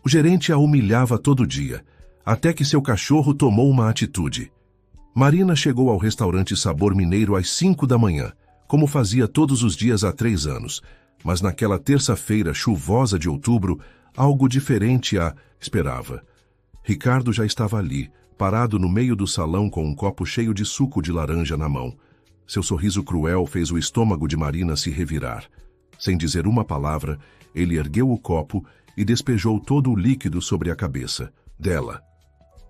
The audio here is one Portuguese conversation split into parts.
O gerente a humilhava todo dia, até que seu cachorro tomou uma atitude. Marina chegou ao restaurante Sabor Mineiro às 5 da manhã, como fazia todos os dias há 3 anos, mas naquela terça-feira chuvosa de outubro, algo diferente a esperava. Ricardo já estava ali, parado no meio do salão com um copo cheio de suco de laranja na mão. Seu sorriso cruel fez o estômago de Marina se revirar. Sem dizer uma palavra, ele ergueu o copo e despejou todo o líquido sobre a cabeça dela.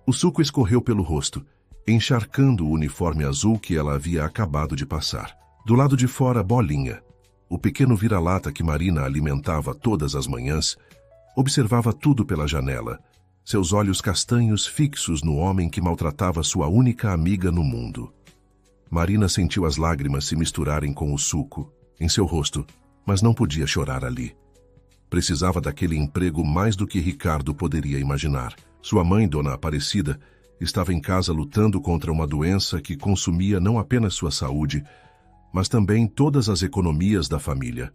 O suco escorreu pelo rosto, encharcando o uniforme azul que ela havia acabado de passar. Do lado de fora, Bolinha, o pequeno vira-lata que Marina alimentava todas as manhãs, observava tudo pela janela, seus olhos castanhos fixos no homem que maltratava sua única amiga no mundo. Marina sentiu as lágrimas se misturarem com o suco em seu rosto, mas não podia chorar ali. Precisava daquele emprego mais do que Ricardo poderia imaginar. Sua mãe, Dona Aparecida, estava em casa lutando contra uma doença que consumia não apenas sua saúde, mas também todas as economias da família.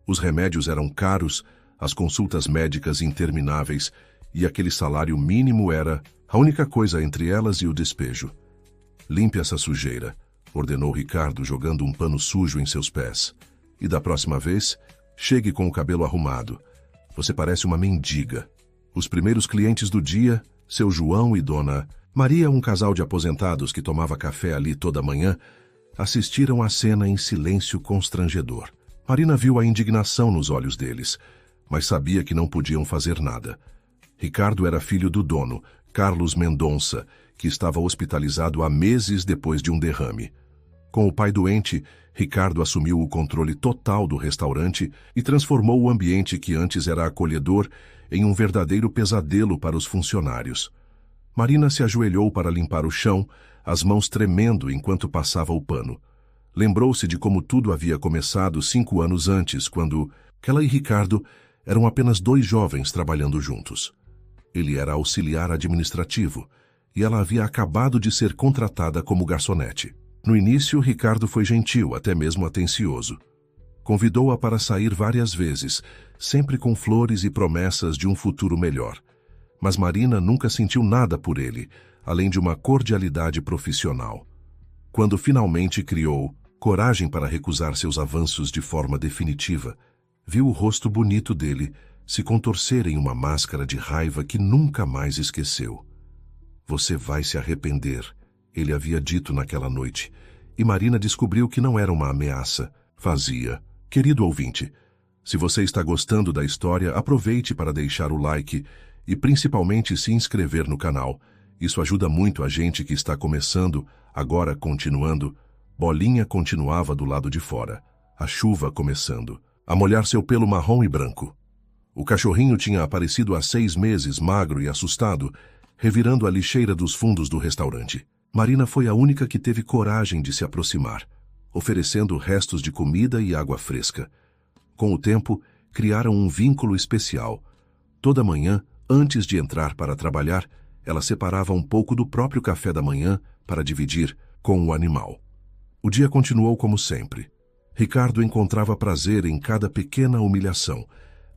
Os remédios eram caros, as consultas médicas intermináveis, e aquele salário mínimo era a única coisa entre elas e o despejo. "Limpe essa sujeira", ordenou Ricardo, jogando um pano sujo em seus pés. "E da próxima vez, chegue com o cabelo arrumado. Você parece uma mendiga." Os primeiros clientes do dia, seu João e Dona Maria, um casal de aposentados que tomava café ali toda manhã, assistiram à cena em silêncio constrangedor. Marina viu a indignação nos olhos deles, mas sabia que não podiam fazer nada. Ricardo era filho do dono, Carlos Mendonça, que estava hospitalizado há meses depois de um derrame. Com o pai doente, Ricardo assumiu o controle total do restaurante e transformou o ambiente que antes era acolhedor em um verdadeiro pesadelo para os funcionários. Marina se ajoelhou para limpar o chão, as mãos tremendo enquanto passava o pano. Lembrou-se de como tudo havia começado 5 anos antes, quando ela e Ricardo eram apenas 2 jovens trabalhando juntos. Ele era auxiliar administrativo e ela havia acabado de ser contratada como garçonete. No início, Ricardo foi gentil, até mesmo atencioso. Convidou-a para sair várias vezes, sempre com flores e promessas de um futuro melhor. Mas Marina nunca sentiu nada por ele, além de uma cordialidade profissional. Quando finalmente criou coragem para recusar seus avanços de forma definitiva, viu o rosto bonito dele se contorcer em uma máscara de raiva que nunca mais esqueceu. "Você vai se arrepender", ele havia dito naquela noite, e Marina descobriu que não era uma ameaça, fazia. Querido ouvinte, se você está gostando da história, aproveite para deixar o like e principalmente se inscrever no canal. Isso ajuda muito a gente que está começando, agora continuando. Bolinha continuava do lado de fora, a chuva começando a molhar seu pelo marrom e branco. O cachorrinho tinha aparecido há 6 meses, magro e assustado, revirando a lixeira dos fundos do restaurante. Marina foi a única que teve coragem de se aproximar, oferecendo restos de comida e água fresca. Com o tempo, criaram um vínculo especial. Toda manhã, antes de entrar para trabalhar, ela separava um pouco do próprio café da manhã para dividir com o animal. O dia continuou como sempre. Ricardo encontrava prazer em cada pequena humilhação.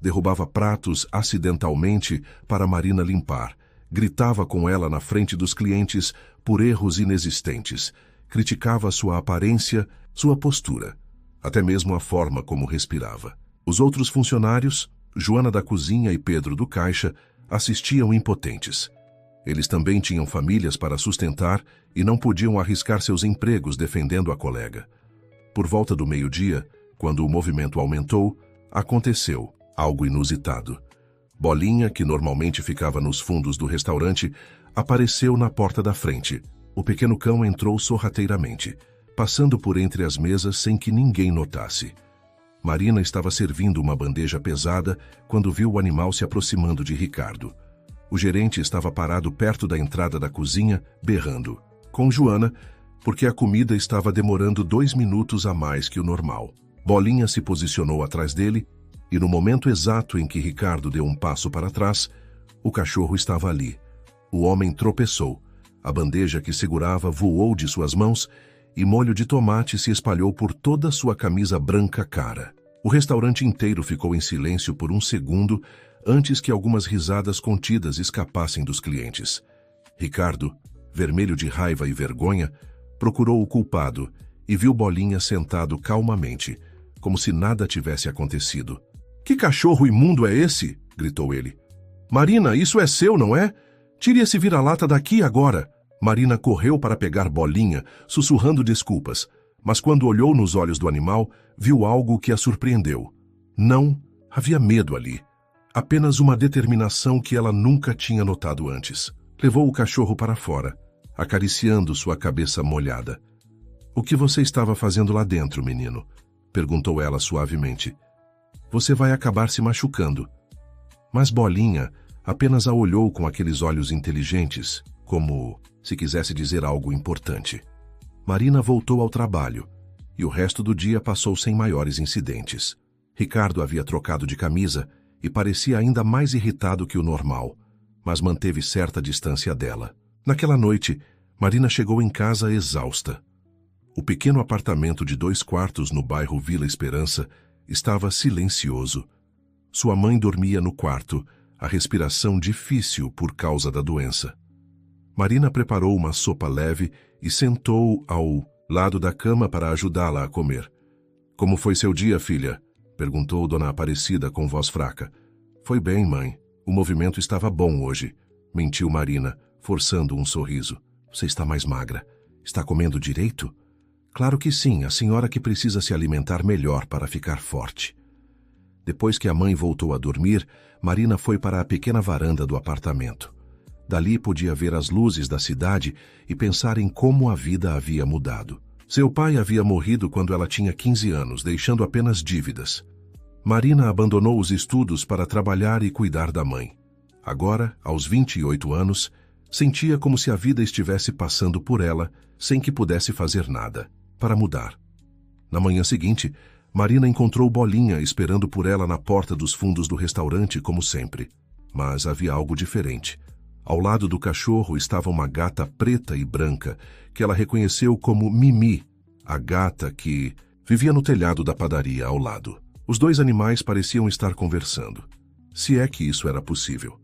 Derrubava pratos acidentalmente para Marina limpar. Gritava com ela na frente dos clientes por erros inexistentes. Criticava sua aparência, sua postura, até mesmo a forma como respirava. Os outros funcionários, Joana da cozinha e Pedro do caixa, assistiam impotentes. Eles também tinham famílias para sustentar e não podiam arriscar seus empregos defendendo a colega. Por volta do meio-dia, quando o movimento aumentou, aconteceu algo inusitado. Bolinha, que normalmente ficava nos fundos do restaurante, apareceu na porta da frente. O pequeno cão entrou sorrateiramente, passando por entre as mesas sem que ninguém notasse. Marina estava servindo uma bandeja pesada quando viu o animal se aproximando de Ricardo. O gerente estava parado perto da entrada da cozinha, berrando com Joana, porque a comida estava demorando 2 minutos a mais que o normal. Bolinha se posicionou atrás dele e no momento exato em que Ricardo deu um passo para trás, o cachorro estava ali. O homem tropeçou. A bandeja que segurava voou de suas mãos e molho de tomate se espalhou por toda sua camisa branca cara. O restaurante inteiro ficou em silêncio por um segundo antes que algumas risadas contidas escapassem dos clientes. Ricardo, vermelho de raiva e vergonha, procurou o culpado e viu Bolinha sentado calmamente, como se nada tivesse acontecido. "Que cachorro imundo é esse?" gritou ele. "Marina, isso é seu, não é? Tire esse vira-lata daqui agora." Marina correu para pegar Bolinha, sussurrando desculpas, mas quando olhou nos olhos do animal, viu algo que a surpreendeu. Não havia medo ali, apenas uma determinação que ela nunca tinha notado antes. Levou o cachorro para fora, acariciando sua cabeça molhada. "O que você estava fazendo lá dentro, menino?" perguntou ela suavemente. "Você vai acabar se machucando." Mas Bolinha apenas a olhou com aqueles olhos inteligentes, como se quisesse dizer algo importante. Marina voltou ao trabalho, e o resto do dia passou sem maiores incidentes. Ricardo havia trocado de camisa e parecia ainda mais irritado que o normal, mas manteve certa distância dela. Naquela noite, Marina chegou em casa exausta. O pequeno apartamento de 2 quartos no bairro Vila Esperança estava silencioso. Sua mãe dormia no quarto, a respiração difícil por causa da doença. Marina preparou uma sopa leve e sentou ao lado da cama para ajudá-la a comer. "Como foi seu dia, filha?" perguntou Dona Aparecida com voz fraca. "Foi bem, mãe. O movimento estava bom hoje", mentiu Marina, forçando um sorriso. "Você está mais magra. Está comendo direito?" "Claro que sim, a senhora que precisa se alimentar melhor para ficar forte." Depois que a mãe voltou a dormir, Marina foi para a pequena varanda do apartamento. Dali podia ver as luzes da cidade e pensar em como a vida havia mudado. Seu pai havia morrido quando ela tinha 15 anos, deixando apenas dívidas. Marina abandonou os estudos para trabalhar e cuidar da mãe. Agora, aos 28 anos, sentia como se a vida estivesse passando por ela, sem que pudesse fazer nada para mudar. Na manhã seguinte, Marina encontrou Bolinha esperando por ela na porta dos fundos do restaurante, como sempre. Mas havia algo diferente. Ao lado do cachorro estava uma gata preta e branca, que ela reconheceu como Mimi, a gata que vivia no telhado da padaria ao lado. Os 2 animais pareciam estar conversando, se é que isso era possível.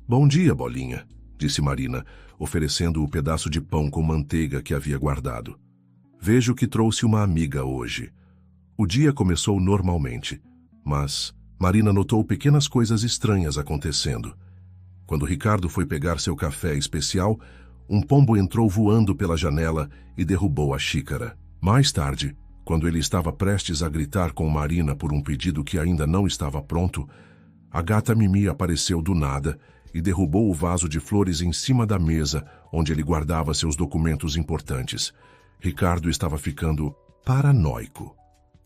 "Bom dia, Bolinha", disse Marina, oferecendo o pedaço de pão com manteiga que havia guardado. "Vejo que trouxe uma amiga hoje." O dia começou normalmente, mas Marina notou pequenas coisas estranhas acontecendo. Quando Ricardo foi pegar seu café especial, um pombo entrou voando pela janela e derrubou a xícara. Mais tarde, quando ele estava prestes a gritar com Marina por um pedido que ainda não estava pronto, a gata Mimi apareceu do nada e derrubou o vaso de flores em cima da mesa onde ele guardava seus documentos importantes. Ricardo estava ficando paranoico.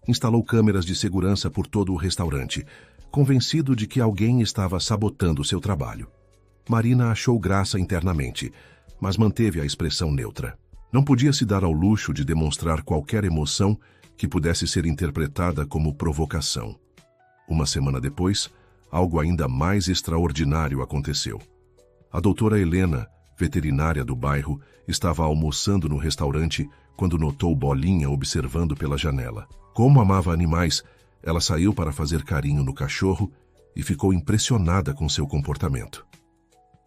Instalou câmeras de segurança por todo o restaurante, convencido de que alguém estava sabotando seu trabalho. Marina achou graça internamente, mas manteve a expressão neutra. Não podia se dar ao luxo de demonstrar qualquer emoção que pudesse ser interpretada como provocação. Uma semana depois, algo ainda mais extraordinário aconteceu. A doutora Helena, veterinária do bairro, estava almoçando no restaurante quando notou Bolinha observando pela janela. Como amava animais, ela saiu para fazer carinho no cachorro e ficou impressionada com seu comportamento.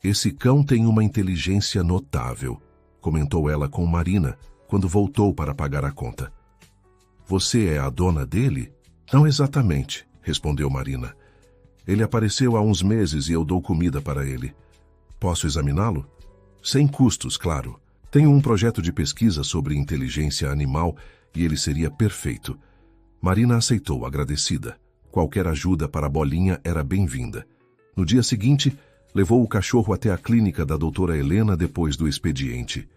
"Esse cão tem uma inteligência notável", comentou ela com Marina quando voltou para pagar a conta. "Você é a dona dele?" "Não exatamente", respondeu Marina. "Ele apareceu há uns meses e eu dou comida para ele. Posso examiná-lo?" "Sem custos, claro. Tenho um projeto de pesquisa sobre inteligência animal e ele seria perfeito." Marina aceitou, agradecida. Qualquer ajuda para a Bolinha era bem-vinda. No dia seguinte, levou o cachorro até a clínica da doutora Helena depois do expediente.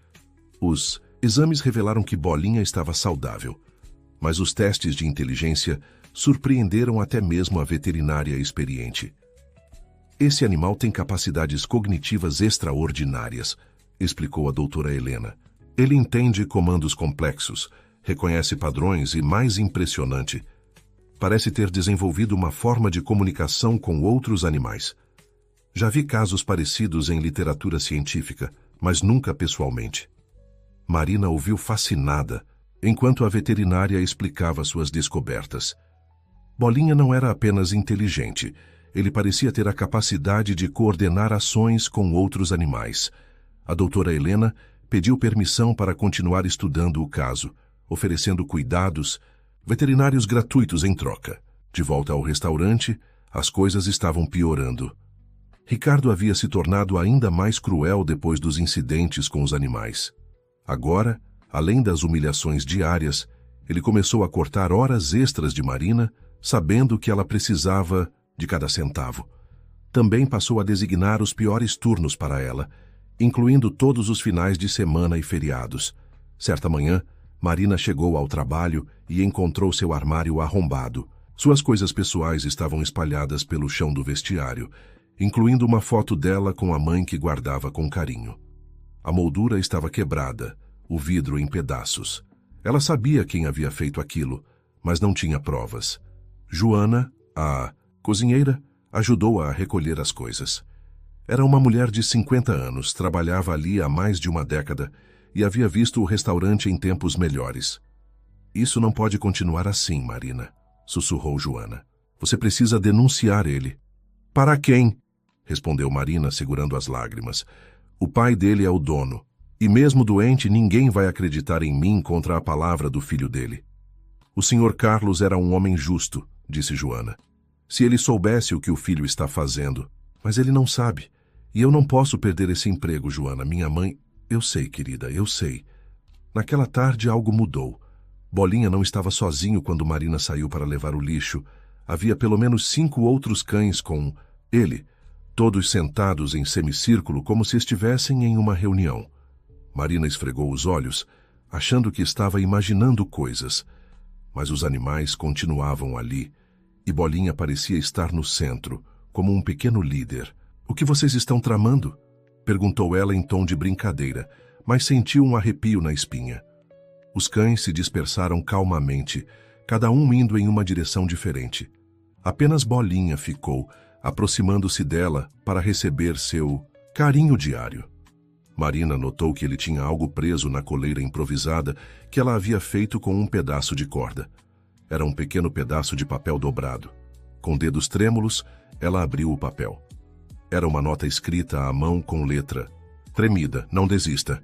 Os exames revelaram que Bolinha estava saudável, mas os testes de inteligência surpreenderam até mesmo a veterinária experiente. "Esse animal tem capacidades cognitivas extraordinárias", explicou a doutora Helena. "Ele entende comandos complexos, reconhece padrões e, mais impressionante, parece ter desenvolvido uma forma de comunicação com outros animais. Já vi casos parecidos em literatura científica, mas nunca pessoalmente." Marina ouviu fascinada, enquanto a veterinária explicava suas descobertas. Bolinha não era apenas inteligente, ele parecia ter a capacidade de coordenar ações com outros animais. A doutora Helena pediu permissão para continuar estudando o caso, oferecendo cuidados veterinários gratuitos em troca. De volta ao restaurante, as coisas estavam piorando. Ricardo havia se tornado ainda mais cruel depois dos incidentes com os animais. Agora, além das humilhações diárias, ele começou a cortar horas extras de Marina, sabendo que ela precisava de cada centavo. Também passou a designar os piores turnos para ela, incluindo todos os finais de semana e feriados. Certa manhã, Marina chegou ao trabalho e encontrou seu armário arrombado. Suas coisas pessoais estavam espalhadas pelo chão do vestiário, incluindo uma foto dela com a mãe que guardava com carinho. A moldura estava quebrada, o vidro em pedaços. Ela sabia quem havia feito aquilo, mas não tinha provas. Joana, a cozinheira, ajudou-a a recolher as coisas. Era uma mulher de 50 anos, trabalhava ali há mais de uma década e havia visto o restaurante em tempos melhores. Isso não pode continuar assim, Marina, sussurrou Joana. Você precisa denunciar ele. Para quem? Respondeu Marina, segurando as lágrimas. O pai dele é o dono, e mesmo doente ninguém vai acreditar em mim contra a palavra do filho dele. O Sr. Carlos era um homem justo, disse Joana. Se ele soubesse o que o filho está fazendo. Mas ele não sabe. E eu não posso perder esse emprego, Joana. Minha mãe... Eu sei, querida, eu sei. Naquela tarde algo mudou. Bolinha não estava sozinho quando Marina saiu para levar o lixo. Havia pelo menos 5 outros cães com ele, todos sentados em semicírculo como se estivessem em uma reunião. Marina esfregou os olhos, achando que estava imaginando coisas. Mas os animais continuavam ali, e Bolinha parecia estar no centro, como um pequeno líder. O que vocês estão tramando? Perguntou ela em tom de brincadeira, mas sentiu um arrepio na espinha. Os cães se dispersaram calmamente, cada um indo em uma direção diferente. Apenas Bolinha ficou, aproximando-se dela para receber seu carinho diário. Marina notou que ele tinha algo preso na coleira improvisada que ela havia feito com um pedaço de corda. Era um pequeno pedaço de papel dobrado. Com dedos trêmulos, ela abriu o papel. Era uma nota escrita à mão com letra tremida: não desista.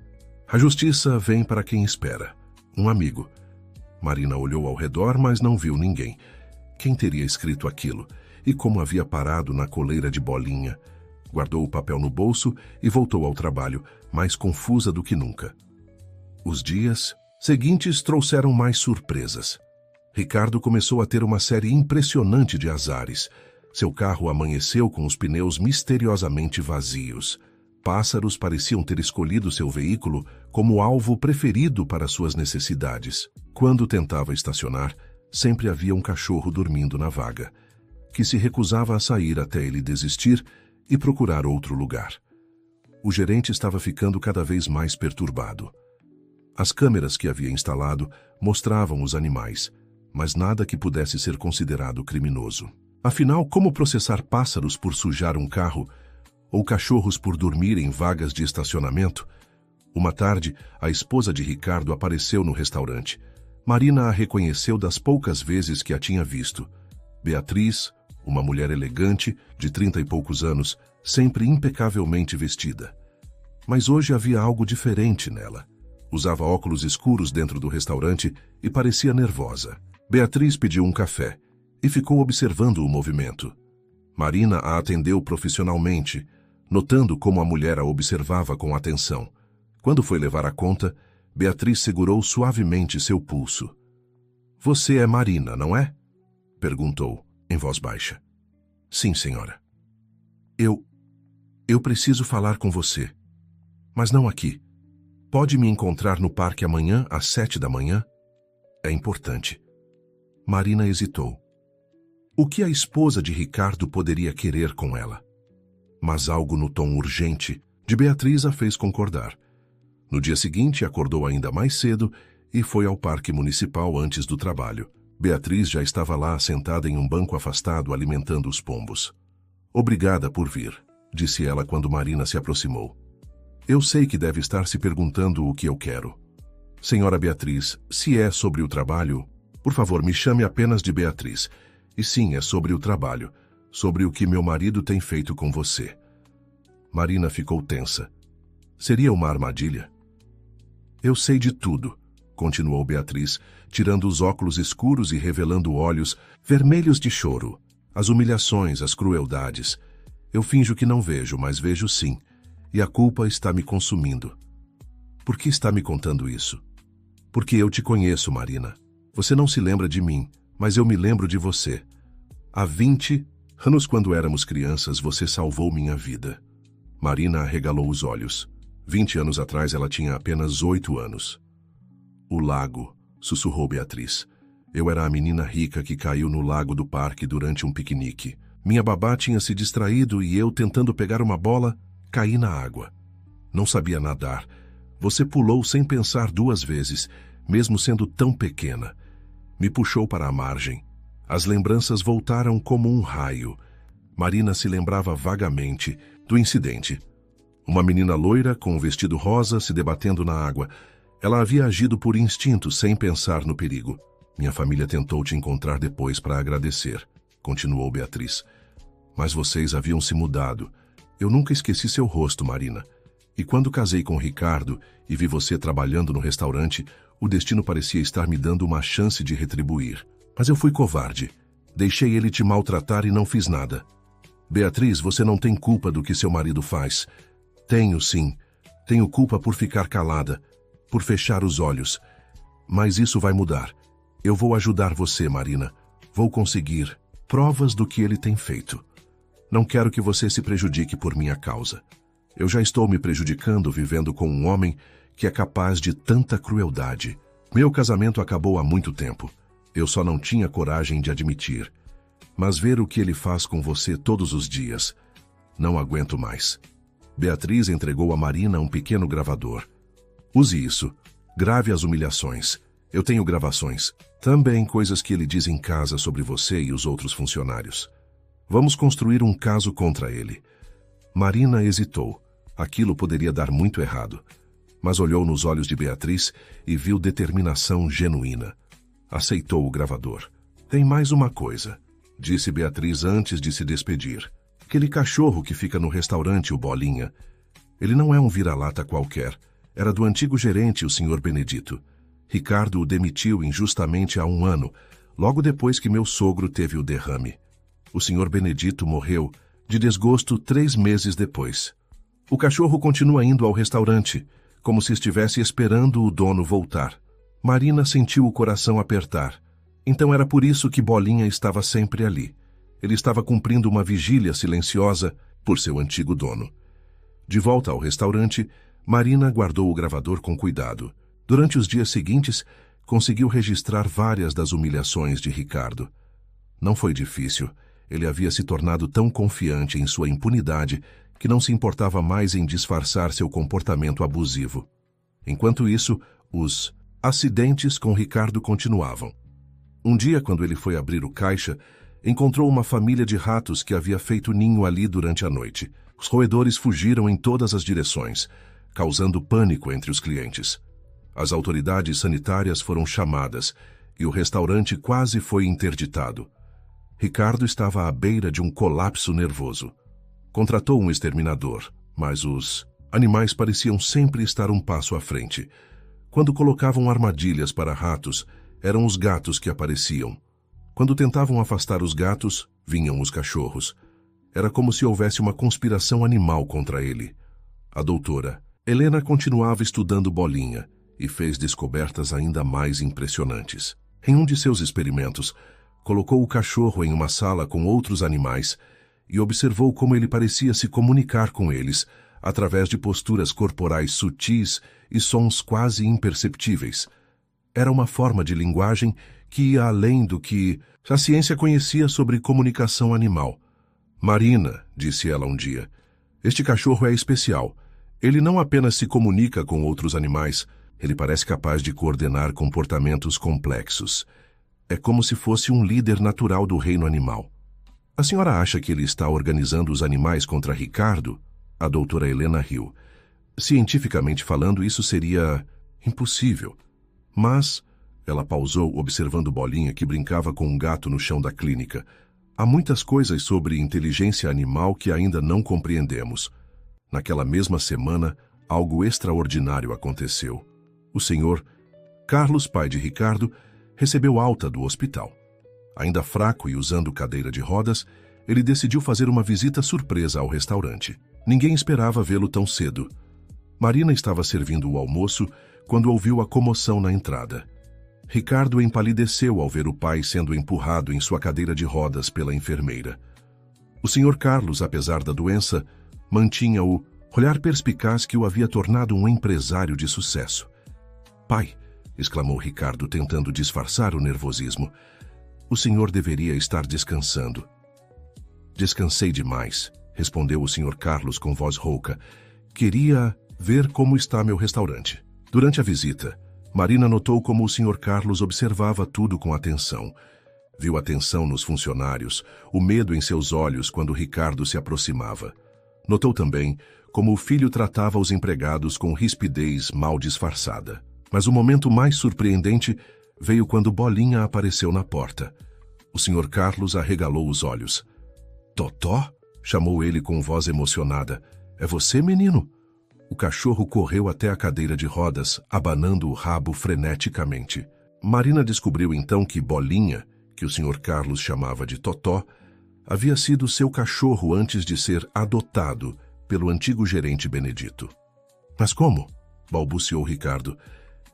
A justiça vem para quem espera. Um amigo. Marina olhou ao redor, mas não viu ninguém. Quem teria escrito aquilo? E como havia parado na coleira de Bolinha? Guardou o papel no bolso e voltou ao trabalho, mais confusa do que nunca. Os dias seguintes trouxeram mais surpresas. Ricardo começou a ter uma série impressionante de azares. Seu carro amanheceu com os pneus misteriosamente vazios. Pássaros pareciam ter escolhido seu veículo como alvo preferido para suas necessidades. Quando tentava estacionar, sempre havia um cachorro dormindo na vaga, que se recusava a sair até ele desistir e procurar outro lugar. O gerente estava ficando cada vez mais perturbado. As câmeras que havia instalado mostravam os animais, mas nada que pudesse ser considerado criminoso. Afinal, como processar pássaros por sujar um carro ou cachorros por dormir em vagas de estacionamento? Uma tarde, a esposa de Ricardo apareceu no restaurante. Marina a reconheceu das poucas vezes que a tinha visto. Beatriz, uma mulher elegante, de 30 e poucos anos, sempre impecavelmente vestida. Mas hoje havia algo diferente nela. Usava óculos escuros dentro do restaurante e parecia nervosa. Beatriz pediu um café e ficou observando o movimento. Marina a atendeu profissionalmente, notando como a mulher a observava com atenção. Quando foi levar a conta, Beatriz segurou suavemente seu pulso. — Você é Marina, não é? — perguntou, em voz baixa. — Sim, senhora. Eu preciso falar com você. Mas não aqui. Pode me encontrar no parque amanhã, às 7 da manhã? É importante. Marina hesitou. O que a esposa de Ricardo poderia querer com ela? Mas algo no tom urgente de Beatriz a fez concordar. No dia seguinte, acordou ainda mais cedo e foi ao parque municipal antes do trabalho. Beatriz já estava lá, sentada em um banco afastado, alimentando os pombos. — Obrigada por vir, disse ela quando Marina se aproximou. Eu sei que deve estar se perguntando o que eu quero. Senhora Beatriz, se é sobre o trabalho, por favor, me chame apenas de Beatriz. E sim, é sobre o trabalho. sobre o que meu marido tem feito com você. Marina ficou tensa. Seria uma armadilha? Eu sei de tudo, continuou Beatriz, tirando os óculos escuros e revelando olhos vermelhos de choro. As humilhações, as crueldades. Eu finjo que não vejo, mas vejo sim. E a culpa está me consumindo. Por que está me contando isso? Porque eu te conheço, Marina. Você não se lembra de mim, mas eu me lembro de você. Há 20 anos, quando éramos crianças, você salvou minha vida. Marina arregalou os olhos. 20 anos atrás, ela tinha apenas 8 anos. O lago, sussurrou Beatriz. Eu era a menina rica que caiu no lago do parque durante um piquenique. Minha babá tinha se distraído e eu, tentando pegar uma bola, caí na água. Não sabia nadar. Você pulou sem pensar 2 vezes, mesmo sendo tão pequena. Me puxou para a margem. As lembranças voltaram como um raio. Marina se lembrava vagamente do incidente. Uma menina loira com um vestido rosa se debatendo na água. Ela havia agido por instinto, sem pensar no perigo. Minha família tentou te encontrar depois para agradecer, continuou Beatriz. Mas vocês haviam se mudado. Eu nunca esqueci seu rosto, Marina. E quando casei com Ricardo e vi você trabalhando no restaurante, o destino parecia estar me dando uma chance de retribuir. Mas eu fui covarde. Deixei ele te maltratar e não fiz nada. Beatriz, você não tem culpa do que seu marido faz. Tenho, sim. Tenho culpa por ficar calada, por fechar os olhos. Mas isso vai mudar. Eu vou ajudar você, Marina. Vou conseguir provas do que ele tem feito. Não quero que você se prejudique por minha causa. Eu já estou me prejudicando vivendo com um homem que é capaz de tanta crueldade. Meu casamento acabou há muito tempo. Eu só não tinha coragem de admitir. Mas ver o que ele faz com você todos os dias, não aguento mais. Beatriz entregou a Marina um pequeno gravador. Use isso. Grave as humilhações. Eu tenho gravações. Também coisas que ele diz em casa sobre você e os outros funcionários. Vamos construir um caso contra ele. Marina hesitou. Aquilo poderia dar muito errado. Mas olhou nos olhos de Beatriz e viu determinação genuína. Aceitou o gravador. Tem mais uma coisa, disse Beatriz antes de se despedir. Aquele cachorro que fica no restaurante, o Bolinha. Ele não é um vira-lata qualquer. Era do antigo gerente, o Sr. Benedito. Ricardo o demitiu injustamente há 1 ano, logo depois que meu sogro teve o derrame. O Sr. Benedito morreu de desgosto 3 meses depois. O cachorro continua indo ao restaurante, como se estivesse esperando o dono voltar. Marina sentiu o coração apertar. Então era por isso que Bolinha estava sempre ali. Ele estava cumprindo uma vigília silenciosa por seu antigo dono. De volta ao restaurante, Marina guardou o gravador com cuidado. Durante os dias seguintes, conseguiu registrar várias das humilhações de Ricardo. Não foi difícil. Ele havia se tornado tão confiante em sua impunidade que não se importava mais em disfarçar seu comportamento abusivo. Enquanto isso, os acidentes com Ricardo continuavam. Um dia, quando ele foi abrir o caixa, encontrou uma família de ratos que havia feito ninho ali durante a noite. Os roedores fugiram em todas as direções, causando pânico entre os clientes. As autoridades sanitárias foram chamadas e o restaurante quase foi interditado. Ricardo estava à beira de um colapso nervoso. Contratou um exterminador, mas os animais pareciam sempre estar um passo à frente. Quando colocavam armadilhas para ratos, eram os gatos que apareciam. Quando tentavam afastar os gatos, vinham os cachorros. Era como se houvesse uma conspiração animal contra ele. A doutora Helena continuava estudando Bolinha e fez descobertas ainda mais impressionantes. Em um de seus experimentos, colocou o cachorro em uma sala com outros animais e observou como ele parecia se comunicar com eles através de posturas corporais sutis e sons quase imperceptíveis. Era uma forma de linguagem que ia além do que a ciência conhecia sobre comunicação animal. Marina, disse ela um dia, este cachorro é especial. Ele não apenas se comunica com outros animais, ele parece capaz de coordenar comportamentos complexos. É como se fosse um líder natural do reino animal. A senhora acha que ele está organizando os animais contra Ricardo? A doutora Helena riu. Cientificamente falando, isso seria impossível. Mas, ela pausou observando Bolinha que brincava com um gato no chão da clínica. Há muitas coisas sobre inteligência animal que ainda não compreendemos. Naquela mesma semana, algo extraordinário aconteceu. O senhor Carlos, pai de Ricardo, recebeu alta do hospital. Ainda fraco e usando cadeira de rodas, ele decidiu fazer uma visita surpresa ao restaurante. Ninguém esperava vê-lo tão cedo. Marina estava servindo o almoço quando ouviu a comoção na entrada. Ricardo empalideceu ao ver o pai sendo empurrado em sua cadeira de rodas pela enfermeira. O senhor Carlos, apesar da doença, mantinha o olhar perspicaz que o havia tornado um empresário de sucesso. "Pai", exclamou Ricardo, tentando disfarçar o nervosismo, "o senhor deveria estar descansando." "Descansei demais", respondeu o senhor Carlos com voz rouca. "Queria ver como está meu restaurante." Durante a visita, Marina notou como o senhor Carlos observava tudo com atenção. Viu a tensão nos funcionários, o medo em seus olhos quando Ricardo se aproximava. Notou também como o filho tratava os empregados com rispidez mal disfarçada. Mas o momento mais surpreendente veio quando Bolinha apareceu na porta. O senhor Carlos arregalou os olhos. "Totó?", chamou ele com voz emocionada. "É você, menino?" O cachorro correu até a cadeira de rodas, abanando o rabo freneticamente. Marina descobriu então que Bolinha, que o senhor Carlos chamava de Totó, havia sido seu cachorro antes de ser adotado pelo antigo gerente Benedito. "Mas como?", balbuciou Ricardo.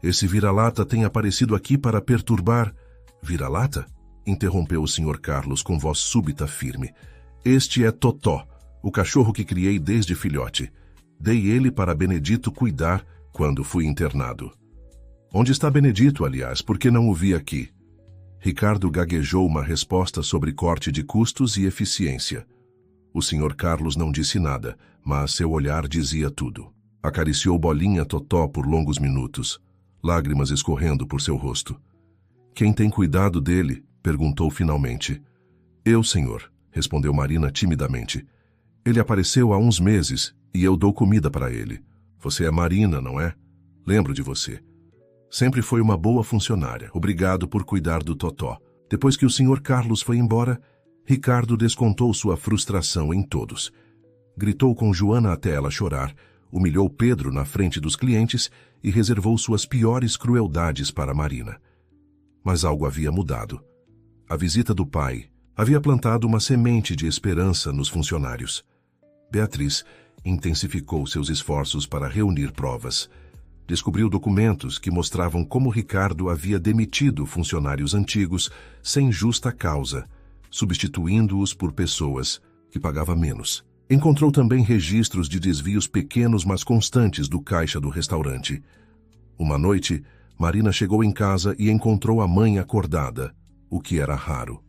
"Esse vira-lata tem aparecido aqui para perturbar..." "Vira-lata?", interrompeu o senhor Carlos com voz súbita firme. "Este é Totó, o cachorro que criei desde filhote. Dei ele para Benedito cuidar quando fui internado." "Onde está Benedito, aliás? Por que não o vi aqui?" Ricardo gaguejou uma resposta sobre corte de custos e eficiência. O senhor Carlos não disse nada, mas seu olhar dizia tudo. Acariciou Bolinha Totó por longos minutos, lágrimas escorrendo por seu rosto. "Quem tem cuidado dele?", perguntou finalmente. "Eu, senhor", respondeu Marina timidamente. "Ele apareceu há uns meses e eu dou comida para ele. Você é Marina, não é? Lembro de você. Sempre foi uma boa funcionária. Obrigado por cuidar do Totó." Depois que o senhor Carlos foi embora, Ricardo descontou sua frustração em todos. Gritou com Joana até ela chorar, humilhou Pedro na frente dos clientes e reservou suas piores crueldades para Marina. Mas algo havia mudado. A visita do pai havia plantado uma semente de esperança nos funcionários. Beatriz intensificou seus esforços para reunir provas. Descobriu documentos que mostravam como Ricardo havia demitido funcionários antigos sem justa causa, substituindo-os por pessoas que pagavam menos. Encontrou também registros de desvios pequenos mas constantes do caixa do restaurante. Uma noite, Marina chegou em casa e encontrou a mãe acordada, o que era raro.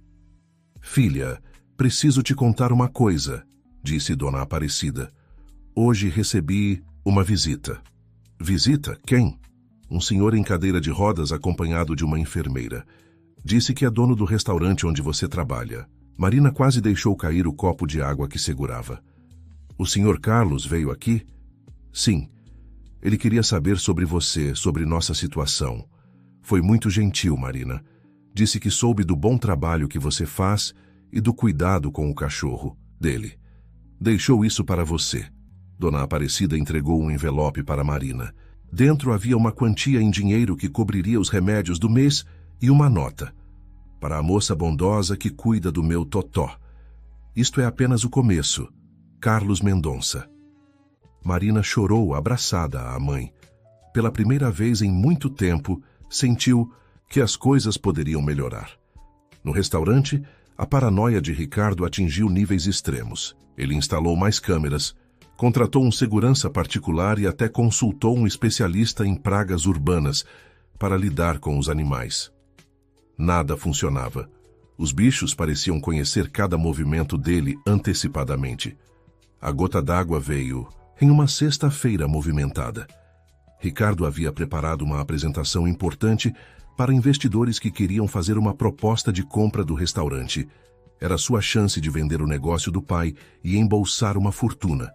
"Filha, preciso te contar uma coisa", disse Dona Aparecida. "Hoje recebi uma visita." "Visita? Quem?" "Um senhor em cadeira de rodas acompanhado de uma enfermeira. Disse que é dono do restaurante onde você trabalha." Marina quase deixou cair o copo de água que segurava. "O senhor Carlos veio aqui?" "Sim. Ele queria saber sobre você, sobre nossa situação. Foi muito gentil, Marina. Disse que soube do bom trabalho que você faz e do cuidado com o cachorro dele. Deixou isso para você." Dona Aparecida entregou um envelope para Marina. Dentro havia uma quantia em dinheiro que cobriria os remédios do mês e uma nota. "Para a moça bondosa que cuida do meu Totó. Isto é apenas o começo. Carlos Mendonça." Marina chorou abraçada à mãe. Pela primeira vez em muito tempo, sentiu que as coisas poderiam melhorar. No restaurante, a paranoia de Ricardo atingiu níveis extremos. Ele instalou mais câmeras, contratou um segurança particular e até consultou um especialista em pragas urbanas para lidar com os animais. Nada funcionava. Os bichos pareciam conhecer cada movimento dele antecipadamente. A gota d'água veio em uma sexta-feira movimentada. Ricardo havia preparado uma apresentação importante para investidores que queriam fazer uma proposta de compra do restaurante. Era sua chance de vender o negócio do pai e embolsar uma fortuna.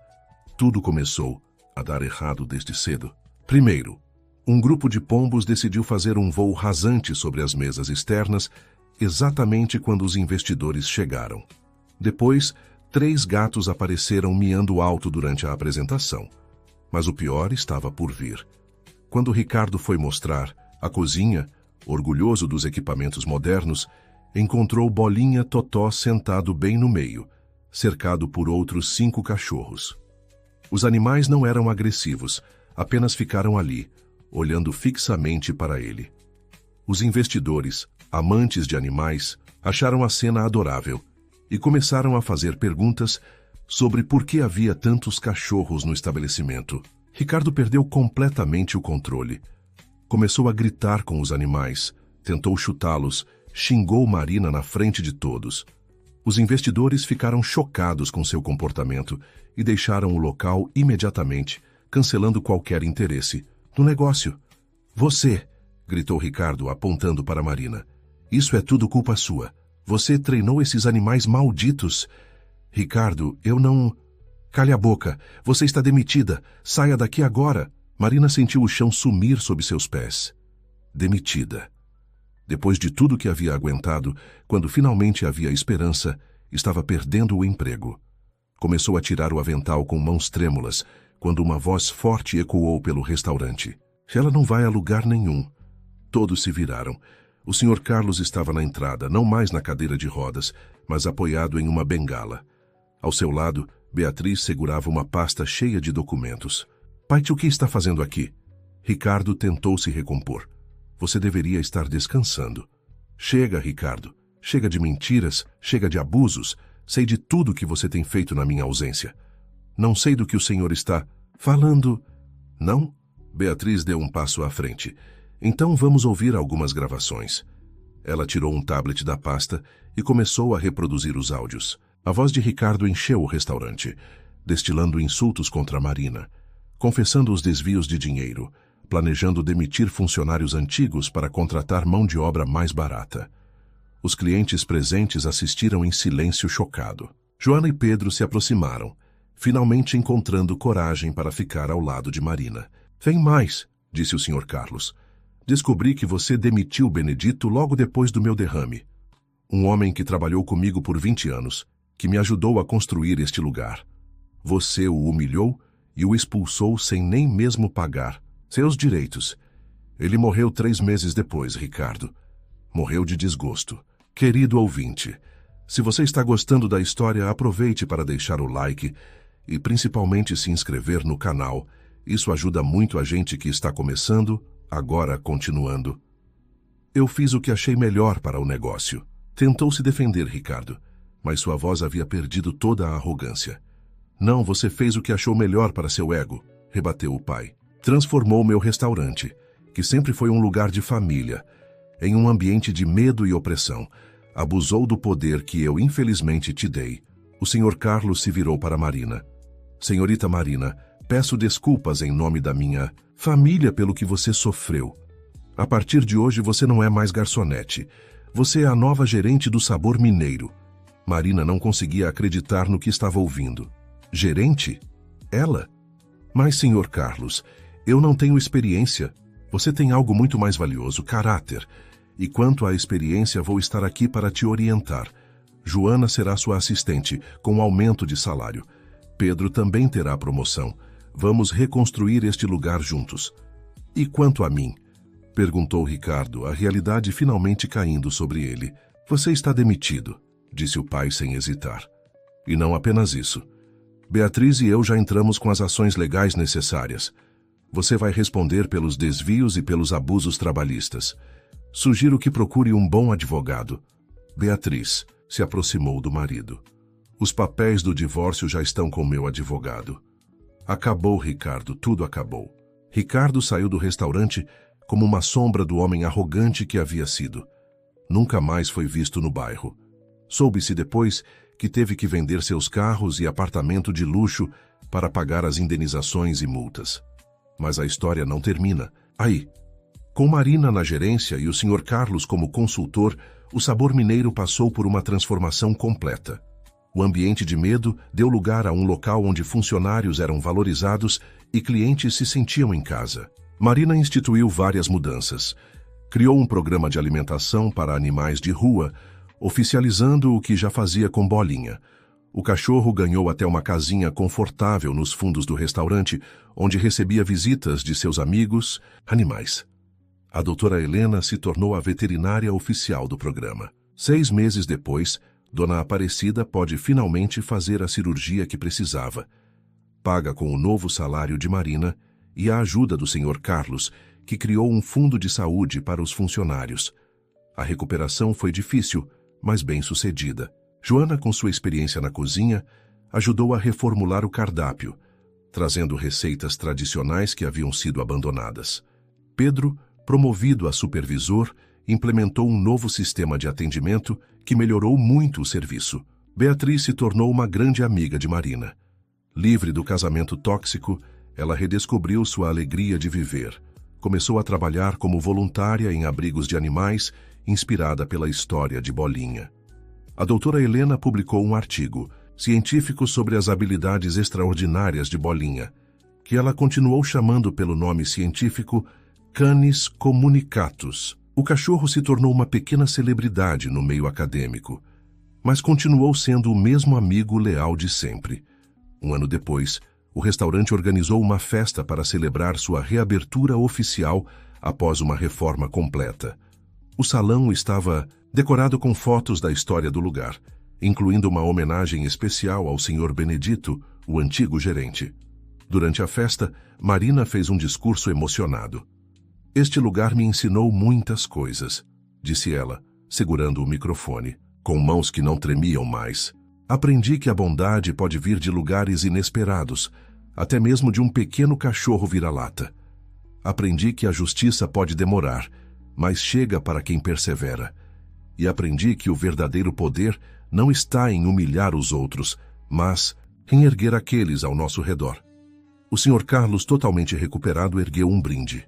Tudo começou a dar errado desde cedo. Primeiro, um grupo de pombos decidiu fazer um voo rasante sobre as mesas externas exatamente quando os investidores chegaram. Depois, 3 gatos apareceram miando alto durante a apresentação. Mas o pior estava por vir. Quando Ricardo foi mostrar a cozinha, orgulhoso dos equipamentos modernos, encontrou Bolinha Totó sentado bem no meio, cercado por outros 5 cachorros. Os animais não eram agressivos, apenas ficaram ali, olhando fixamente para ele. Os investidores, amantes de animais, acharam a cena adorável e começaram a fazer perguntas sobre por que havia tantos cachorros no estabelecimento. Ricardo perdeu completamente o controle. Começou a gritar com os animais, tentou chutá-los, xingou Marina na frente de todos. Os investidores ficaram chocados com seu comportamento e deixaram o local imediatamente, cancelando qualquer interesse no negócio. Você, gritou Ricardo apontando para Marina. Isso é tudo culpa sua. Você treinou esses animais malditos. Ricardo, eu não... Calhe a boca. Você está demitida. Saia daqui agora. Marina sentiu o chão sumir sob seus pés. Demitida. Depois de tudo que havia aguentado, quando finalmente havia esperança, estava perdendo o emprego. Começou a tirar o avental com mãos trêmulas, quando uma voz forte ecoou pelo restaurante. Ela não vai a lugar nenhum. Todos se viraram. O Sr. Carlos estava na entrada, não mais na cadeira de rodas, mas apoiado em uma bengala. Ao seu lado, Beatriz segurava uma pasta cheia de documentos. Paty, o que está fazendo aqui? Ricardo tentou se recompor. Você deveria estar descansando. Chega, Ricardo. Chega de mentiras, chega de abusos. Sei de tudo que você tem feito na minha ausência. Não sei do que o senhor está falando. Não? Beatriz deu um passo à frente. Então vamos ouvir algumas gravações. Ela tirou um tablet da pasta e começou a reproduzir os áudios. A voz de Ricardo encheu o restaurante, destilando insultos contra Marina, confessando os desvios de dinheiro, planejando demitir funcionários antigos para contratar mão de obra mais barata. Os clientes presentes assistiram em silêncio chocado. Joana e Pedro se aproximaram, finalmente encontrando coragem para ficar ao lado de Marina. Vem mais, disse o Sr. Carlos. Descobri que você demitiu Benedito logo depois do meu derrame. Um homem que trabalhou comigo por 20 anos, que me ajudou a construir este lugar. Você o humilhou e o expulsou sem nem mesmo pagar seus direitos. Ele morreu 3 meses depois, Ricardo. Morreu de desgosto. Querido ouvinte, se você está gostando da história, aproveite para deixar o like e principalmente se inscrever no canal. Isso ajuda muito a gente que está começando, agora continuando. Eu fiz o que achei melhor para o negócio. Tentou se defender, Ricardo, mas sua voz havia perdido toda a arrogância. Não, você fez o que achou melhor para seu ego, rebateu o pai. Transformou meu restaurante, que sempre foi um lugar de família, em um ambiente de medo e opressão. Abusou do poder que eu infelizmente te dei. O Sr. Carlos se virou para Marina. Senhorita Marina, peço desculpas em nome da minha família pelo que você sofreu. A partir de hoje você não é mais garçonete. Você é a nova gerente do Sabor Mineiro. Marina não conseguia acreditar no que estava ouvindo. Gerente? Ela? Mas, Sr. Carlos, eu não tenho experiência. Você tem algo muito mais valioso, caráter. E quanto à experiência, vou estar aqui para te orientar. Joana será sua assistente, com aumento de salário. Pedro também terá promoção. Vamos reconstruir este lugar juntos. E quanto a mim? Perguntou Ricardo, a realidade finalmente caindo sobre ele. Você está demitido, disse o pai sem hesitar. E não apenas isso. Beatriz e eu já entramos com as ações legais necessárias. Você vai responder pelos desvios e pelos abusos trabalhistas. Sugiro que procure um bom advogado. Beatriz se aproximou do marido. Os papéis do divórcio já estão com meu advogado. Acabou, Ricardo, tudo acabou. Ricardo saiu do restaurante como uma sombra do homem arrogante que havia sido. Nunca mais foi visto no bairro. Soube-se depois que teve que vender seus carros e apartamento de luxo para pagar as indenizações e multas. Mas a história não termina aí. Com Marina na gerência e o Sr. Carlos como consultor, o Sabor Mineiro passou por uma transformação completa. O ambiente de medo deu lugar a um local onde funcionários eram valorizados e clientes se sentiam em casa. Marina instituiu várias mudanças. Criou um programa de alimentação para animais de rua, oficializando o que já fazia com Bolinha. O cachorro ganhou até uma casinha confortável nos fundos do restaurante, onde recebia visitas de seus amigos, animais. A doutora Helena se tornou a veterinária oficial do programa. 6 meses depois, Dona Aparecida pode finalmente fazer a cirurgia que precisava. Paga com o novo salário de Marina e a ajuda do Sr. Carlos, que criou um fundo de saúde para os funcionários. A recuperação foi difícil, mas bem-sucedida. Joana, com sua experiência na cozinha, ajudou a reformular o cardápio, trazendo receitas tradicionais que haviam sido abandonadas. Pedro, promovido a supervisor, implementou um novo sistema de atendimento que melhorou muito o serviço. Beatriz se tornou uma grande amiga de Marina. Livre do casamento tóxico, ela redescobriu sua alegria de viver. Começou a trabalhar como voluntária em abrigos de animais, inspirada pela história de Bolinha. A doutora Helena publicou um artigo científico sobre as habilidades extraordinárias de Bolinha, que ela continuou chamando pelo nome científico Canis communicatus. O cachorro se tornou uma pequena celebridade no meio acadêmico, mas continuou sendo o mesmo amigo leal de sempre. Um ano depois, o restaurante organizou uma festa para celebrar sua reabertura oficial após uma reforma completa. O salão estava decorado com fotos da história do lugar, incluindo uma homenagem especial ao Sr. Benedito, o antigo gerente. Durante a festa, Marina fez um discurso emocionado. "Este lugar me ensinou muitas coisas", disse ela, segurando o microfone, com mãos que não tremiam mais. "Aprendi que a bondade pode vir de lugares inesperados, até mesmo de um pequeno cachorro vira-lata. Aprendi que a justiça pode demorar, mas chega para quem persevera. E aprendi que o verdadeiro poder não está em humilhar os outros, mas em erguer aqueles ao nosso redor." O Sr. Carlos, totalmente recuperado, ergueu um brinde.